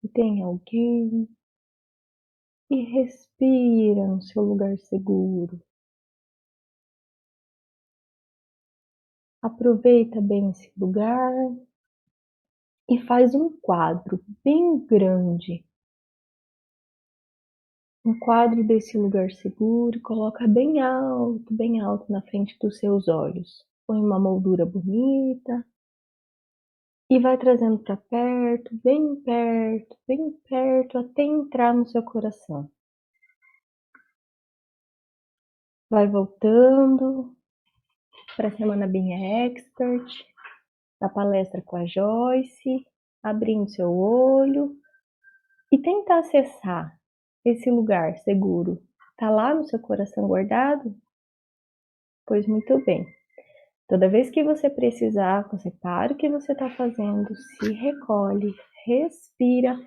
[SPEAKER 2] se tem alguém, e respira no seu lugar seguro. Aproveita bem esse lugar e faz um quadro bem grande. Um quadro desse lugar seguro, coloca bem alto na frente dos seus olhos. Põe uma moldura bonita e vai trazendo para perto, bem perto, até entrar no seu coração. Vai voltando para a Semana BIM Expert, da palestra com a Joyce, abrindo seu olho e tenta acessar esse lugar seguro. Tá lá no seu coração guardado? Pois muito bem. Toda vez que você precisar, você para o que você está fazendo, se recolhe, respira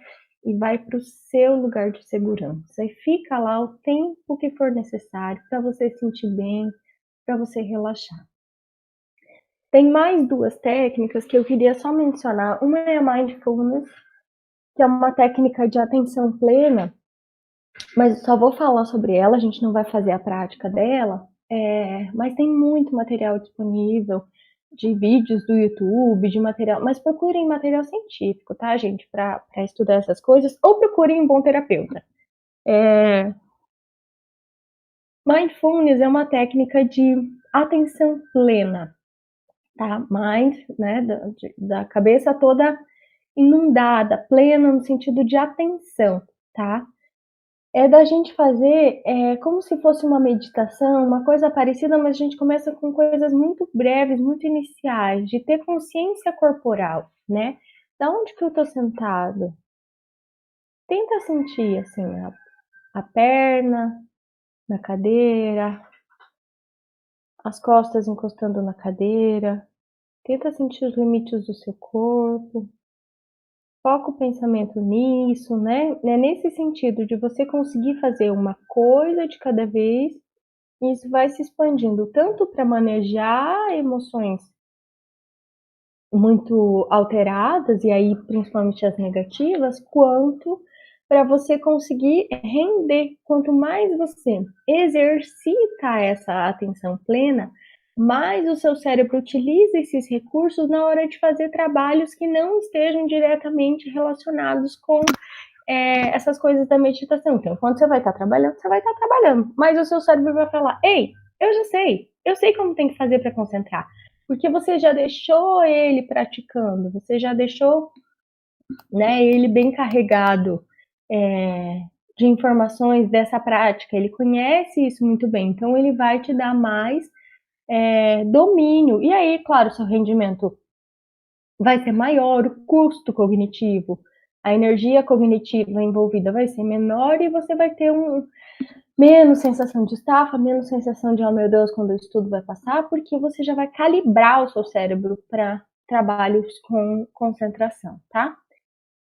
[SPEAKER 2] e vai para o seu lugar de segurança. E fica lá o tempo que for necessário para você se sentir bem, para você relaxar. Tem mais duas técnicas que eu queria só mencionar. Uma é a Mindfulness, que é uma técnica de atenção plena, mas só vou falar sobre ela, a gente não vai fazer a prática dela, mas tem muito material disponível, de vídeos do YouTube, de material, mas procurem material científico, tá, gente, para estudar essas coisas, ou procurem um bom terapeuta. Mindfulness é uma técnica de atenção plena, tá? Mind, né, da cabeça toda inundada, plena no sentido de atenção, tá? É da gente fazer como se fosse uma meditação, uma coisa parecida, mas a gente começa com coisas muito breves, muito iniciais, de ter consciência corporal, né? Da onde que eu tô sentado? Tenta sentir, assim, a perna na cadeira, as costas encostando na cadeira. Tenta sentir os limites do seu corpo. Foca o pensamento nisso, né? É nesse sentido de você conseguir fazer uma coisa de cada vez, e isso vai se expandindo tanto para manejar emoções muito alteradas, e aí principalmente as negativas, quanto para você conseguir render. Quanto mais você exercita essa atenção plena, mais o seu cérebro utiliza esses recursos na hora de fazer trabalhos que não estejam diretamente relacionados com essas coisas da meditação. Então, quando você vai estar trabalhando, você vai estar trabalhando, mas o seu cérebro vai falar: ei, eu já sei, eu sei como tem que fazer para concentrar, porque você já deixou ele praticando, você já deixou, né, ele bem carregado de informações dessa prática, ele conhece isso muito bem, então ele vai te dar mais domínio, e aí, claro, seu rendimento vai ser maior, o custo cognitivo, a energia cognitiva envolvida vai ser menor, e você vai ter menos sensação de estafa, menos sensação de, oh meu Deus, quando isso tudo vai passar, porque você já vai calibrar o seu cérebro para trabalhos com concentração, tá?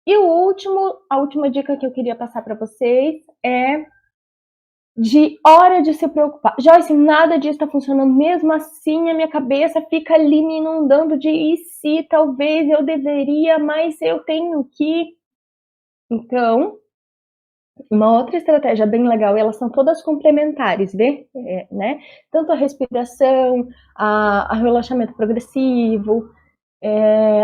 [SPEAKER 2] E a última dica que eu queria passar para vocês é de hora de se preocupar. Joyce, nada disso está funcionando, mesmo assim a minha cabeça fica ali me inundando de e se, talvez eu deveria, mas eu tenho que... Então, uma outra estratégia bem legal, e elas são todas complementares, né? Tanto a respiração, a relaxamento progressivo,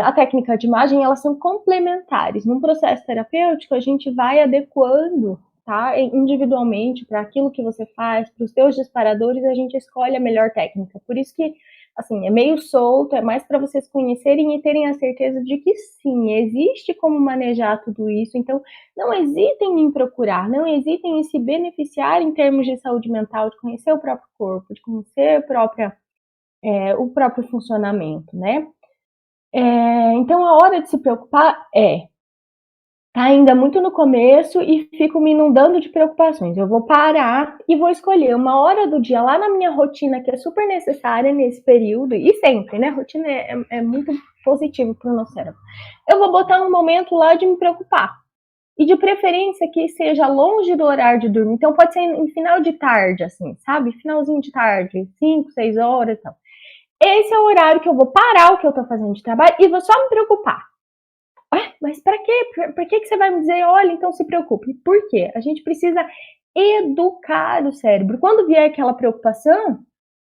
[SPEAKER 2] a técnica de imagem, elas são complementares. Num processo terapêutico, a gente vai adequando, tá? Individualmente, para aquilo que você faz, para os seus disparadores, a gente escolhe a melhor técnica. Por isso que, assim, é meio solto, é mais para vocês conhecerem e terem a certeza de que sim, existe como manejar tudo isso. Então, não hesitem em procurar, não hesitem em se beneficiar em termos de saúde mental, de conhecer o próprio corpo, de conhecer o próprio funcionamento, né? Então, a hora de se preocupar tá ainda muito no começo e fico me inundando de preocupações. Eu vou parar e vou escolher uma hora do dia lá na minha rotina, que é super necessária nesse período, e sempre, né? A rotina é muito positiva para o nosso cérebro. Eu vou botar um momento lá de me preocupar. E de preferência que seja longe do horário de dormir. Então, pode ser em final de tarde, assim, sabe? Finalzinho de tarde, 5, 6 horas e tal. Esse é o horário que eu vou parar o que eu tô fazendo de trabalho e vou só me preocupar. Mas pra quê? Por que você vai me dizer, olha, então se preocupe? Por quê? A gente precisa educar o cérebro. Quando vier aquela preocupação,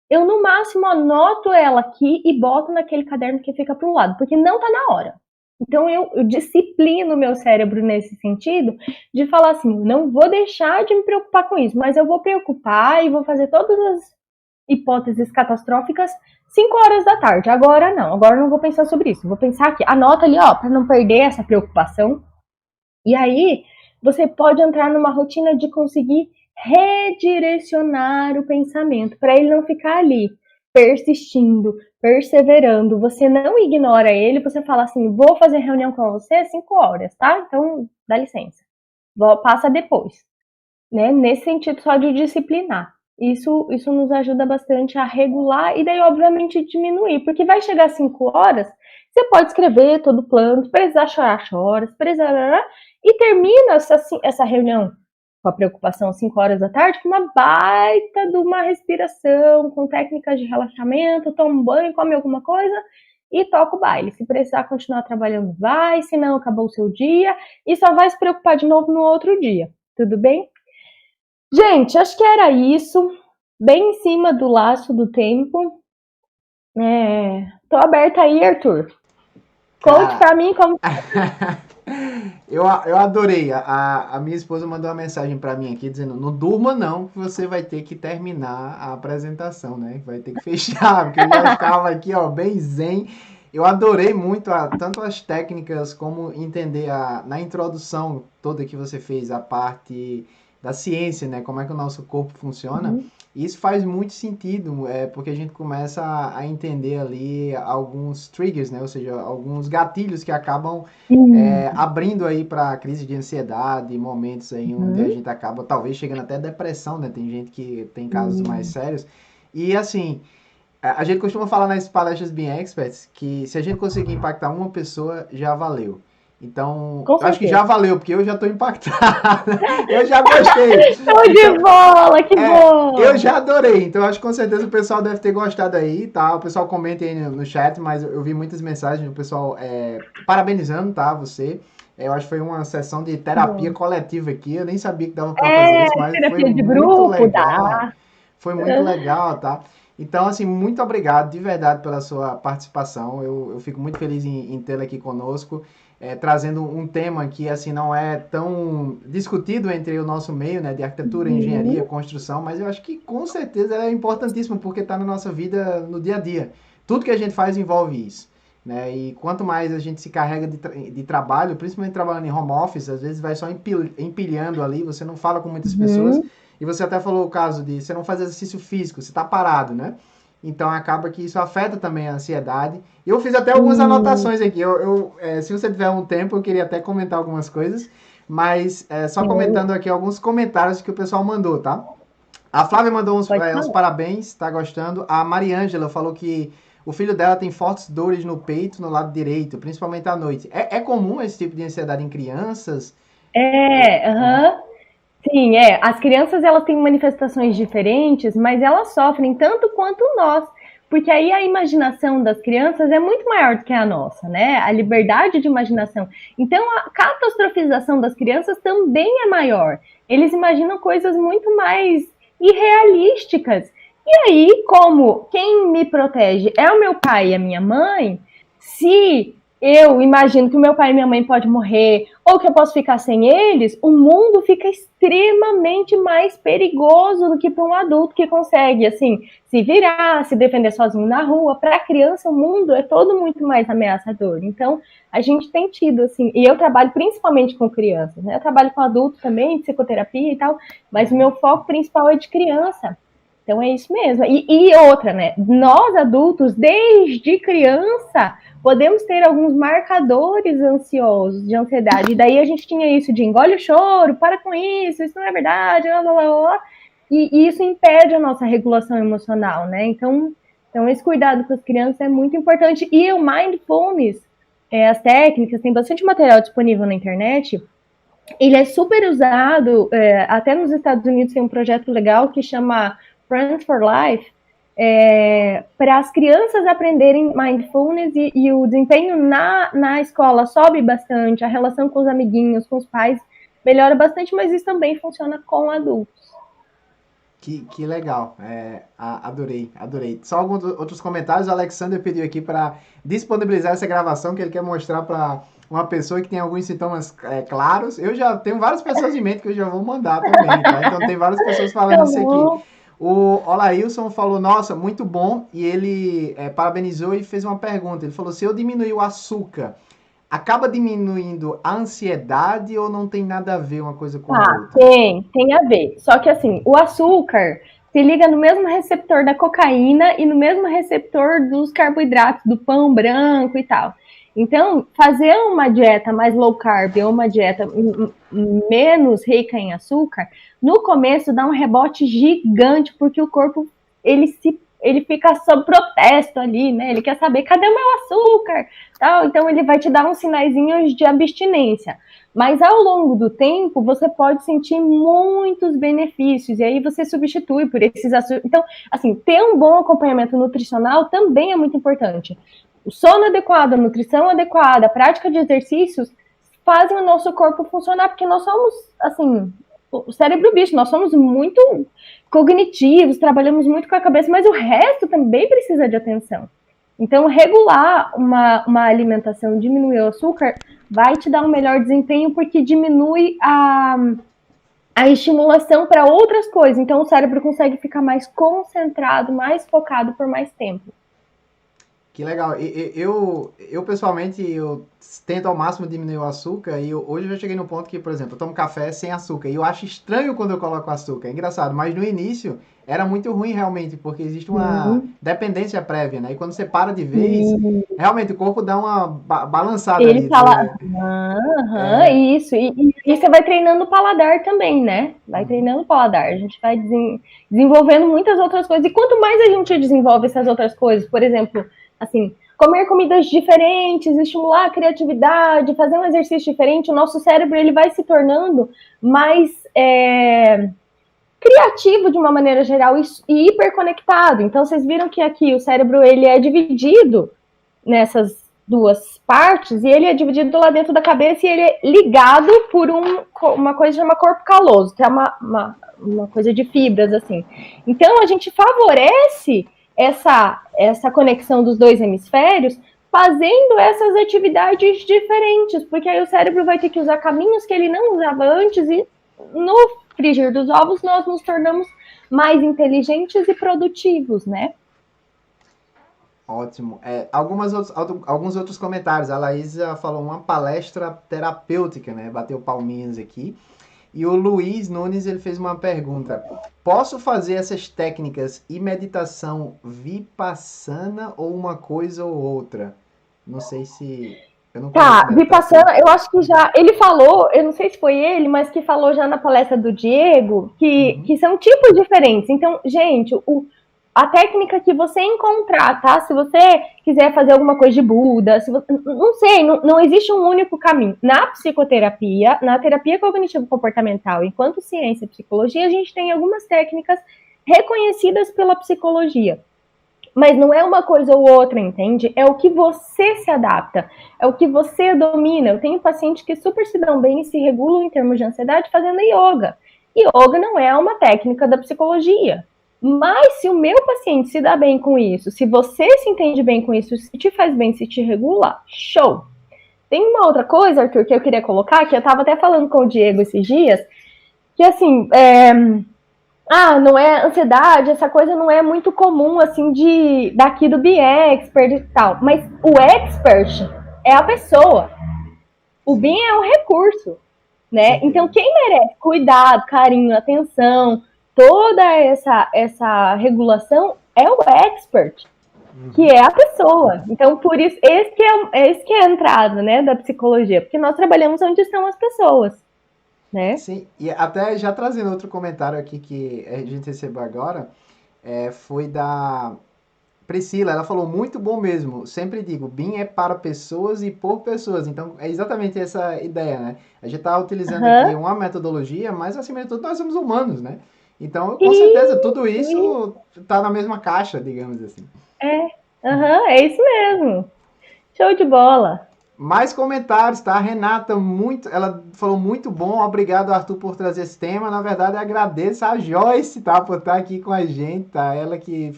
[SPEAKER 2] eu no máximo anoto ela aqui e boto naquele caderno que fica pro lado, porque não tá na hora. Então eu disciplino o meu cérebro nesse sentido, de falar assim, não vou deixar de me preocupar com isso, mas eu vou preocupar e vou fazer todas as hipóteses catastróficas 5 horas da tarde. Agora não vou pensar sobre isso. Vou pensar aqui, anota ali, ó, para não perder essa preocupação. E aí, você pode entrar numa rotina de conseguir redirecionar o pensamento, para ele não ficar ali, persistindo, perseverando. Você não ignora ele, você fala assim, vou fazer reunião com você 5 horas, tá? Então, dá licença. Passa depois. Né? Nesse sentido só de disciplinar. Isso nos ajuda bastante a regular e daí, obviamente, diminuir. Porque vai chegar 5 horas, você pode escrever todo o plano, se precisar chorar, chora, se precisar... E termina essa reunião com a preocupação às 5 horas da tarde, com uma baita de uma respiração, com técnicas de relaxamento, toma um banho, come alguma coisa e toca o baile. Se precisar continuar trabalhando, vai, se não, acabou o seu dia e só vai se preocupar de novo no outro dia. Tudo bem? Gente, acho que era isso. Bem em cima do laço do tempo. Tô aberta aí, Arthur. Conte pra mim como...
[SPEAKER 1] Eu adorei. A minha esposa mandou uma mensagem para mim aqui dizendo: não durma não, que você vai ter que terminar a apresentação, né? Vai ter que fechar, porque eu já estava aqui, ó, bem zen. Eu adorei muito tanto as técnicas como entender na introdução toda que você fez, a parte da ciência, né? Como é que o nosso corpo funciona. Isso faz muito sentido, porque a gente começa a entender ali alguns triggers, né? Ou seja, alguns gatilhos que acabam abrindo aí para crise de ansiedade, momentos aí onde a gente acaba talvez chegando até depressão, né? Tem gente que tem casos mais sérios. E assim, a gente costuma falar nas palestras Being Experts que se a gente conseguir impactar uma pessoa, já valeu. Então, eu acho que já valeu, porque eu já tô impactado. Eu já gostei.
[SPEAKER 2] Show de bola, que bom!
[SPEAKER 1] Eu já adorei, então acho que com certeza o pessoal deve ter gostado aí, tá? O pessoal comenta aí no chat, mas eu vi muitas mensagens do pessoal parabenizando, tá? Você. Eu acho que foi uma sessão de terapia coletiva aqui, eu nem sabia que dava pra fazer isso, mas
[SPEAKER 2] terapia
[SPEAKER 1] foi
[SPEAKER 2] de
[SPEAKER 1] muito
[SPEAKER 2] grupo,
[SPEAKER 1] legal.
[SPEAKER 2] dá.
[SPEAKER 1] Foi muito legal, tá? Então, assim, muito obrigado de verdade pela sua participação. Eu fico muito feliz em tê-la aqui conosco, trazendo um tema que, assim, não é tão discutido entre o nosso meio, né, de arquitetura, engenharia, construção, mas eu acho que, com certeza, é importantíssimo, porque está na nossa vida, no dia a dia. Tudo que a gente faz envolve isso, né? E quanto mais a gente se carrega de trabalho, principalmente trabalhando em home office, às vezes vai só empilhando ali, você não fala com muitas pessoas. E você até falou o caso de você não fazer exercício físico, você está parado, né? Então acaba que isso afeta também a ansiedade. E eu fiz até algumas anotações aqui. Se você tiver um tempo, eu queria até comentar algumas coisas. Mas só comentando aqui alguns comentários que o pessoal mandou, tá? A Flávia mandou uns parabéns, tá gostando. A Mariângela falou que o filho dela tem fortes dores no peito, no lado direito, principalmente à noite. É comum esse tipo de ansiedade em crianças?
[SPEAKER 2] Sim, as crianças elas têm manifestações diferentes, mas elas sofrem tanto quanto nós, porque aí a imaginação das crianças é muito maior do que a nossa, né? A liberdade de imaginação. Então a catastrofização das crianças também é maior. Eles imaginam coisas muito mais irrealísticas. E aí, como quem me protege é o meu pai e a minha mãe, se eu imagino que o meu pai e minha mãe podem morrer, ou que eu posso ficar sem eles, o mundo fica extremamente mais perigoso do que para um adulto que consegue, assim, se virar, se defender sozinho na rua. Para a criança, o mundo é todo muito mais ameaçador. Então, a gente tem tido, assim, e eu trabalho principalmente com crianças, né? Eu trabalho com adultos também, psicoterapia e tal, mas o meu foco principal é de criança. Então, é isso mesmo. E outra, né? Nós, adultos, desde criança, podemos ter alguns marcadores ansiosos, de ansiedade. E daí a gente tinha isso de engole o choro, para com isso não é verdade, blá, blá, blá. E isso impede a nossa regulação emocional, né? Então esse cuidado com as crianças é muito importante. E o mindfulness, as técnicas, tem bastante material disponível na internet. Ele é super usado, até nos Estados Unidos tem um projeto legal que chama Friends for Life, para as crianças aprenderem mindfulness e o desempenho na escola sobe bastante, a relação com os amiguinhos, com os pais melhora bastante, mas isso também funciona com adultos.
[SPEAKER 1] Que legal, adorei. Só alguns outros comentários. O Alexander pediu aqui para disponibilizar essa gravação, que ele quer mostrar para uma pessoa que tem alguns sintomas claros. Eu já tenho várias pessoas em mente que eu já vou mandar também, tá? Então tem várias pessoas falando isso aqui. O Olailson falou, nossa, muito bom, e ele parabenizou e fez uma pergunta. Ele falou, se eu diminuir o açúcar, acaba diminuindo a ansiedade ou não tem nada a ver uma coisa com a outra?
[SPEAKER 2] Tem a ver. Só que assim, o açúcar se liga no mesmo receptor da cocaína e no mesmo receptor dos carboidratos, do pão branco e tal. Então, fazer uma dieta mais low carb ou uma dieta menos rica em açúcar, no começo dá um rebote gigante, porque o corpo ele se ele fica sob protesto ali, né? Ele quer saber, cadê o meu açúcar? Tal. Então, ele vai te dar uns sinaizinhos de abstinência. Mas ao longo do tempo, você pode sentir muitos benefícios, e aí você substitui por esses açúcares. Então, assim, ter um bom acompanhamento nutricional também é muito importante. O sono adequado, a nutrição adequada, a prática de exercícios fazem o nosso corpo funcionar, porque nós somos, assim, o cérebro bicho, nós somos muito cognitivos, trabalhamos muito com a cabeça, mas o resto também precisa de atenção. Então, regular uma alimentação, diminuir o açúcar, vai te dar um melhor desempenho, porque diminui a estimulação para outras coisas. Então, o cérebro consegue ficar mais concentrado, mais focado por mais tempo.
[SPEAKER 1] Que legal. Eu pessoalmente, eu tento ao máximo diminuir o açúcar e hoje eu já cheguei no ponto que, por exemplo, eu tomo café sem açúcar e eu acho estranho quando eu coloco açúcar. É engraçado, mas no início era muito ruim realmente, porque existe uma dependência prévia, né? E quando você para de vez, realmente o corpo dá uma balançada
[SPEAKER 2] Ele
[SPEAKER 1] ali.
[SPEAKER 2] fala, isso. E você vai treinando o paladar também, né? Vai treinando o paladar. A gente vai desenvolvendo muitas outras coisas. E quanto mais a gente desenvolve essas outras coisas, por exemplo, assim, comer comidas diferentes, estimular a criatividade, fazer um exercício diferente, o nosso cérebro ele vai se tornando mais criativo de uma maneira geral e hiperconectado. Então, vocês viram que aqui o cérebro ele é dividido nessas duas partes, e ele é dividido lá dentro da cabeça e ele é ligado por uma coisa que chama corpo caloso, que é uma coisa de fibras, assim. Então, a gente favorece essa conexão dos dois hemisférios fazendo essas atividades diferentes, porque aí o cérebro vai ter que usar caminhos que ele não usava antes, e no frigir dos ovos nós nos tornamos mais inteligentes e produtivos, né?
[SPEAKER 1] Ótimo. Alguns outros comentários. A Laísa falou uma palestra terapêutica, né? Bateu palminhas aqui. E o Luiz Nunes, ele fez uma pergunta. Posso fazer essas técnicas e meditação vipassana ou uma coisa ou outra? Não sei se... Eu não conheço
[SPEAKER 2] Vipassana, eu acho que já... Ele falou, eu não sei se foi ele, mas que falou já na palestra do Diego, que são tipos diferentes. Então, gente, a técnica que você encontrar, tá? Se você quiser fazer alguma coisa de Buda, não sei, não existe um único caminho. Na psicoterapia, na terapia cognitivo-comportamental, enquanto ciência e psicologia, a gente tem algumas técnicas reconhecidas pela psicologia. Mas não é uma coisa ou outra, entende? É o que você se adapta, é o que você domina. Eu tenho pacientes que super se dão bem e se regulam em termos de ansiedade fazendo yoga. Yoga não é uma técnica da psicologia. Mas se o meu paciente se dá bem com isso, se você se entende bem com isso, se te faz bem, se te regula, show! Tem uma outra coisa, Arthur, que eu queria colocar, que eu estava até falando com o Diego esses dias, que assim, não é ansiedade, essa coisa não é muito comum, assim, daqui do Be Expert e tal. Mas o expert é a pessoa. O Be é um recurso, né? Então, quem merece cuidado, carinho, atenção, toda essa regulação é o expert, que é a pessoa. Então, por isso, esse que é a entrada, né, da psicologia, porque nós trabalhamos onde estão as pessoas, né?
[SPEAKER 1] Sim, e até já trazendo outro comentário aqui que a gente recebeu agora, foi da Priscila. Ela falou, muito bom mesmo, sempre digo, BIM é para pessoas e por pessoas, então é exatamente essa ideia, né? A gente está utilizando aqui uma metodologia, mas acima de tudo nós somos humanos, né? Então, com certeza, tudo isso está na mesma caixa, digamos assim.
[SPEAKER 2] É isso mesmo. Show de bola.
[SPEAKER 1] Mais comentários, tá? A Renata, ela falou muito bom, obrigado, Arthur, por trazer esse tema. Na verdade, eu agradeço a Joyce, tá? Por estar aqui com a gente, tá? Ela que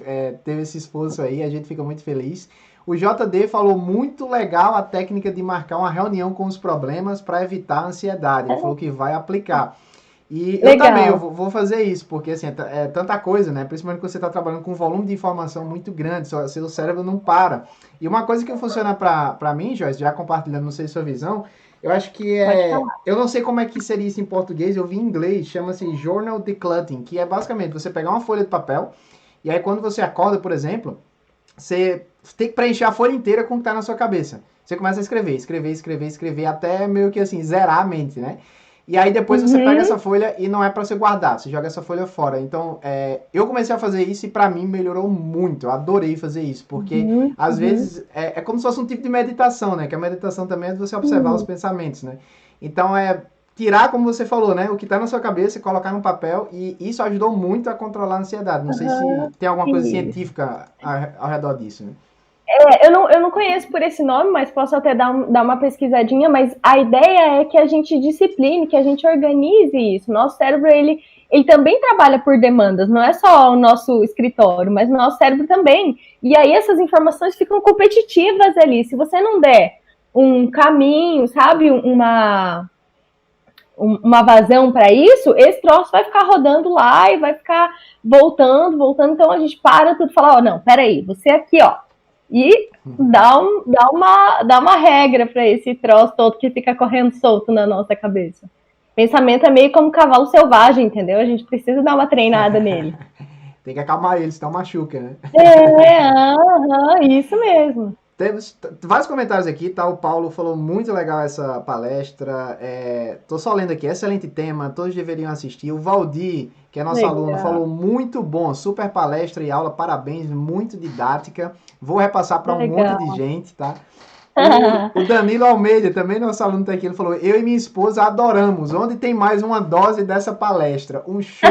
[SPEAKER 1] teve esse esforço aí, a gente fica muito feliz. O JD falou muito legal a técnica de marcar uma reunião com os problemas para evitar a ansiedade. Ele falou que vai aplicar. E eu também, eu vou fazer isso, porque assim, é tanta coisa, né? Principalmente quando você está trabalhando com um volume de informação muito grande, seu cérebro não para. E uma coisa que funciona para mim, Joyce, já compartilhando, não sei sua visão, eu acho que eu não sei como é que seria isso em português, eu vi em inglês, chama-se Journal Decluttering, que é basicamente você pegar uma folha de papel, e aí quando você acorda, por exemplo, você tem que preencher a folha inteira com o que está na sua cabeça. Você começa a escrever, até meio que assim, zerar a mente, né? E aí depois você pega essa folha e não é para você guardar, você joga essa folha fora. Então, eu comecei a fazer isso e para mim melhorou muito. Eu adorei fazer isso, porque às vezes é como se fosse um tipo de meditação, né? Que a meditação também é de você observar os pensamentos, né? Então, tirar, como você falou, né? O que está na sua cabeça e colocar no papel. E isso ajudou muito a controlar a ansiedade. Não sei se tem alguma coisa científica ao redor disso, né?
[SPEAKER 2] Eu não conheço por esse nome, mas posso até dar uma pesquisadinha, mas a ideia é que a gente discipline, que a gente organize isso. Nosso cérebro, ele também trabalha por demandas, não é só o nosso escritório, mas o nosso cérebro também. E aí essas informações ficam competitivas ali. Se você não der um caminho, sabe, uma vazão para isso, esse troço vai ficar rodando lá e vai ficar voltando. Então a gente para tudo e fala, não, peraí, você aqui, ó, e dá uma regra para esse troço todo que fica correndo solto na nossa cabeça. Pensamento é meio como um cavalo selvagem, entendeu? A gente precisa dar uma treinada nele.
[SPEAKER 1] Tem que acalmar ele, senão machuca, né?
[SPEAKER 2] Isso mesmo.
[SPEAKER 1] Temos vários comentários aqui, tá? O Paulo falou muito legal essa palestra. Tô só lendo aqui, excelente tema, todos deveriam assistir. O Valdir, que é nosso aluno, falou muito bom, super palestra e aula, parabéns, muito didática. Vou repassar para um monte de gente, tá? O Danilo Almeida, também nosso aluno tá aqui, ele falou, eu e minha esposa adoramos, onde tem mais uma dose dessa palestra? Um show.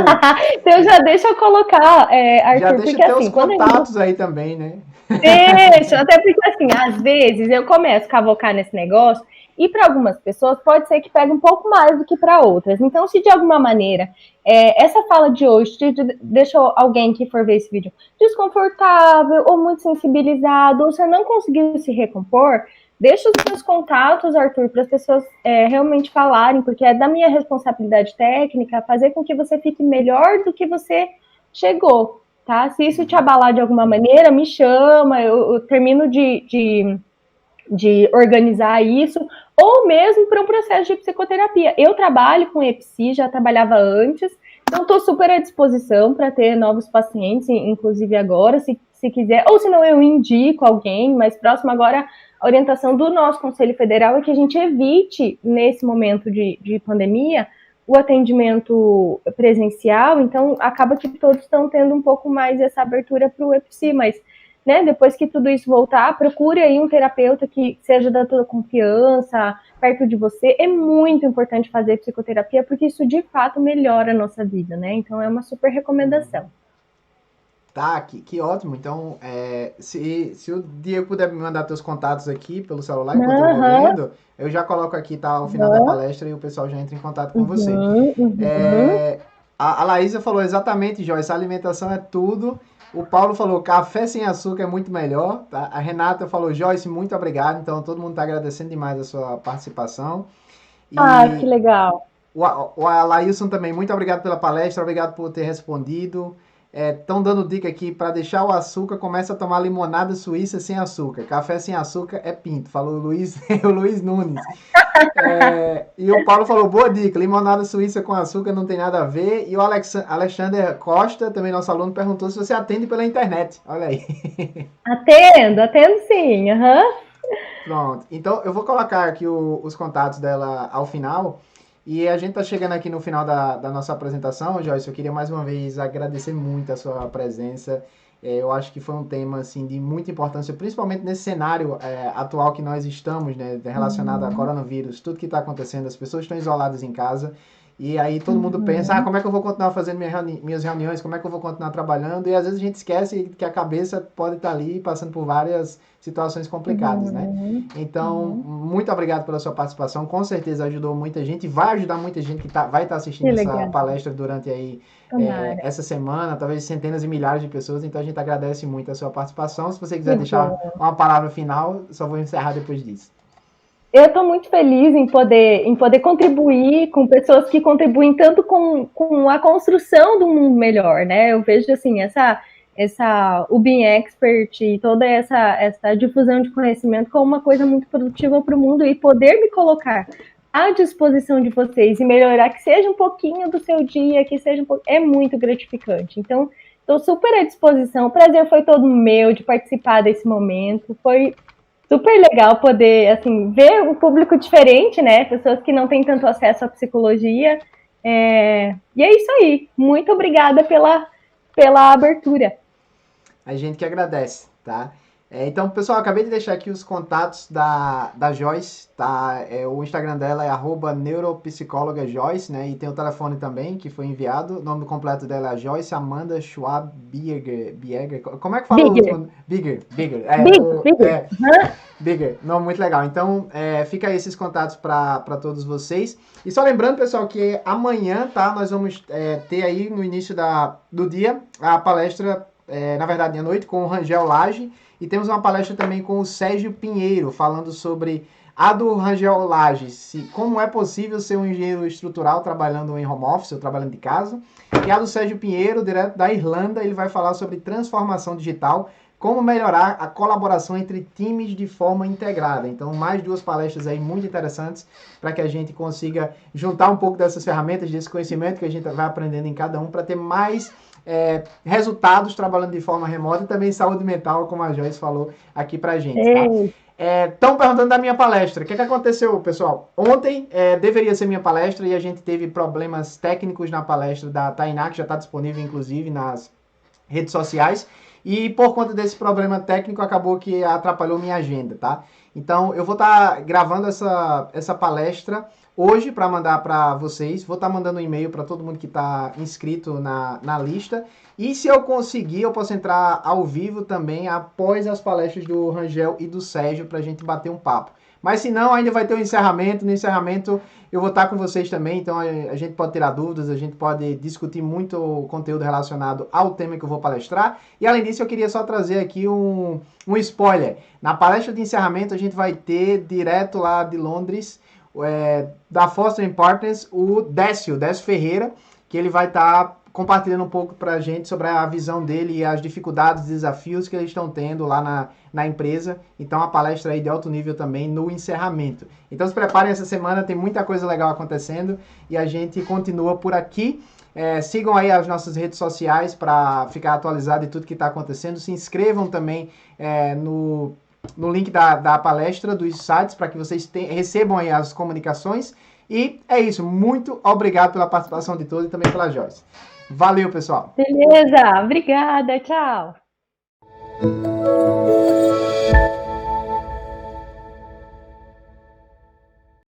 [SPEAKER 2] Então já deixa eu colocar, Arthur,
[SPEAKER 1] já deixa
[SPEAKER 2] porque
[SPEAKER 1] ter
[SPEAKER 2] assim,
[SPEAKER 1] os contatos aí também, né?
[SPEAKER 2] Deixa, até porque assim, às vezes eu começo a cavocar nesse negócio e para algumas pessoas pode ser que pegue um pouco mais do que para outras. Então, se de alguma maneira essa fala de hoje deixou alguém que for ver esse vídeo desconfortável ou muito sensibilizado, ou você não conseguiu se recompor, deixa os seus contatos, Arthur, para as pessoas realmente falarem, porque é da minha responsabilidade técnica fazer com que você fique melhor do que você chegou. Tá? Se isso te abalar de alguma maneira, me chama, eu termino de organizar isso, ou mesmo para um processo de psicoterapia. Eu trabalho com EPSI, já trabalhava antes, então estou super à disposição para ter novos pacientes, inclusive agora, se quiser, ou se não eu indico alguém mais próximo. Agora, a orientação do nosso Conselho Federal é que a gente evite, nesse momento de pandemia, o atendimento presencial, então acaba que todos estão tendo um pouco mais essa abertura para o EPSI, mas né, depois que tudo isso voltar, procure aí um terapeuta que seja da tua confiança, perto de você. É muito importante fazer psicoterapia, porque isso de fato melhora a nossa vida, né? Então é uma super recomendação.
[SPEAKER 1] Tá, que ótimo. Então, se o Diego puder me mandar teus contatos aqui pelo celular, enquanto eu vou vendo, eu já coloco aqui, tá, ao final da palestra e o pessoal já entra em contato com você. A Laísa falou exatamente, Joyce, a alimentação é tudo. O Paulo falou, café sem açúcar é muito melhor. Tá? A Renata falou, Joyce, muito obrigado. Então, todo mundo está agradecendo demais a sua participação.
[SPEAKER 2] Que legal.
[SPEAKER 1] O Alailson também, muito obrigado pela palestra, obrigado por ter respondido. Estão dando dica aqui, para deixar o açúcar, começa a tomar limonada suíça sem açúcar. Café sem açúcar é pinto, falou o Luiz Nunes. E o Paulo falou, boa dica, limonada suíça com açúcar não tem nada a ver. E o Alexander Costa, também nosso aluno, perguntou se você atende pela internet. Olha aí.
[SPEAKER 2] Atendo sim.
[SPEAKER 1] Pronto, então eu vou colocar aqui os contatos dela ao final. E a gente está chegando aqui no final da nossa apresentação, Joyce. Eu queria mais uma vez agradecer muito a sua presença. Eu acho que foi um tema assim, de muita importância, principalmente nesse cenário atual que nós estamos, né, relacionado a coronavírus, tudo que está acontecendo, as pessoas estão isoladas em casa. E aí todo mundo pensa, como é que eu vou continuar fazendo minhas reuniões, como é que eu vou continuar trabalhando? E às vezes a gente esquece que a cabeça pode estar ali passando por várias situações complicadas, né? Então, muito obrigado pela sua participação, com certeza ajudou muita gente, vai ajudar muita gente que vai estar assistindo essa palestra durante aí essa semana, talvez centenas e milhares de pessoas, então a gente agradece muito a sua participação. Se você quiser deixar uma palavra final, só vou encerrar depois disso.
[SPEAKER 2] Eu estou muito feliz em poder contribuir com pessoas que contribuem tanto com a construção do mundo melhor, né? Eu vejo assim, essa Ubin Expert e toda essa difusão de conhecimento como uma coisa muito produtiva para o mundo, e poder me colocar à disposição de vocês e melhorar, que seja um pouquinho do seu dia, que seja é muito gratificante. Então, estou super à disposição. O prazer foi todo meu de participar desse momento. Foi super legal poder, assim, ver um público diferente, né? Pessoas que não têm tanto acesso à psicologia. E é isso aí. Muito obrigada pela abertura.
[SPEAKER 1] A gente que agradece, tá? Então, pessoal, acabei de deixar aqui os contatos da Joyce, tá? O Instagram dela é @neuropsicólogajoyce, né? E tem o telefone também, que foi enviado. O nome completo dela é Joyce Amanda Schwab Bieger. Como é que fala o último? Bigger.
[SPEAKER 2] Bigger.
[SPEAKER 1] Bigger. Nome muito legal. Então, fica aí esses contatos para todos vocês. E só lembrando, pessoal, que amanhã, tá? Nós vamos ter aí no início do dia a palestra, na verdade, à noite, com o Rangel Lage. E temos uma palestra também com o Sérgio Pinheiro, falando sobre a do Rangel Lage, como é possível ser um engenheiro estrutural trabalhando em home office ou trabalhando de casa. E a do Sérgio Pinheiro, direto da Irlanda, ele vai falar sobre transformação digital, como melhorar a colaboração entre times de forma integrada. Então, mais 2 palestras aí muito interessantes para que a gente consiga juntar um pouco dessas ferramentas, desse conhecimento que a gente vai aprendendo em cada um, para ter mais resultados trabalhando de forma remota e também saúde mental, como a Joyce falou aqui pra gente, tá? Estão perguntando da minha palestra. O que aconteceu, pessoal? Ontem deveria ser minha palestra e a gente teve problemas técnicos na palestra da Tainá, que já está disponível, inclusive, nas redes sociais. E por conta desse problema técnico, acabou que atrapalhou minha agenda, tá? Então, eu vou estar gravando essa palestra hoje para mandar para vocês. Vou estar mandando um e-mail para todo mundo que está inscrito na lista. E se eu conseguir, eu posso entrar ao vivo também após as palestras do Rangel e do Sérgio para a gente bater um papo. Mas se não, ainda vai ter um encerramento. No encerramento eu vou estar com vocês também, então a gente pode tirar dúvidas, a gente pode discutir muito conteúdo relacionado ao tema que eu vou palestrar. E além disso, eu queria só trazer aqui um spoiler. Na palestra de encerramento a gente vai ter direto lá de Londres, da Foster & Partners, o Décio Ferreira, que ele vai estar compartilhando um pouco para a gente sobre a visão dele e as dificuldades e desafios que eles estão tendo lá na empresa. Então, a palestra aí de alto nível também no encerramento. Então, se preparem essa semana, tem muita coisa legal acontecendo e a gente continua por aqui. Sigam aí as nossas redes sociais para ficar atualizado de tudo que está acontecendo. Se inscrevam também no link da palestra, dos sites, para que vocês recebam aí as comunicações. E é isso. Muito obrigado pela participação de todos e também pela Joyce. Valeu, pessoal.
[SPEAKER 2] Beleza. Obrigada. Tchau.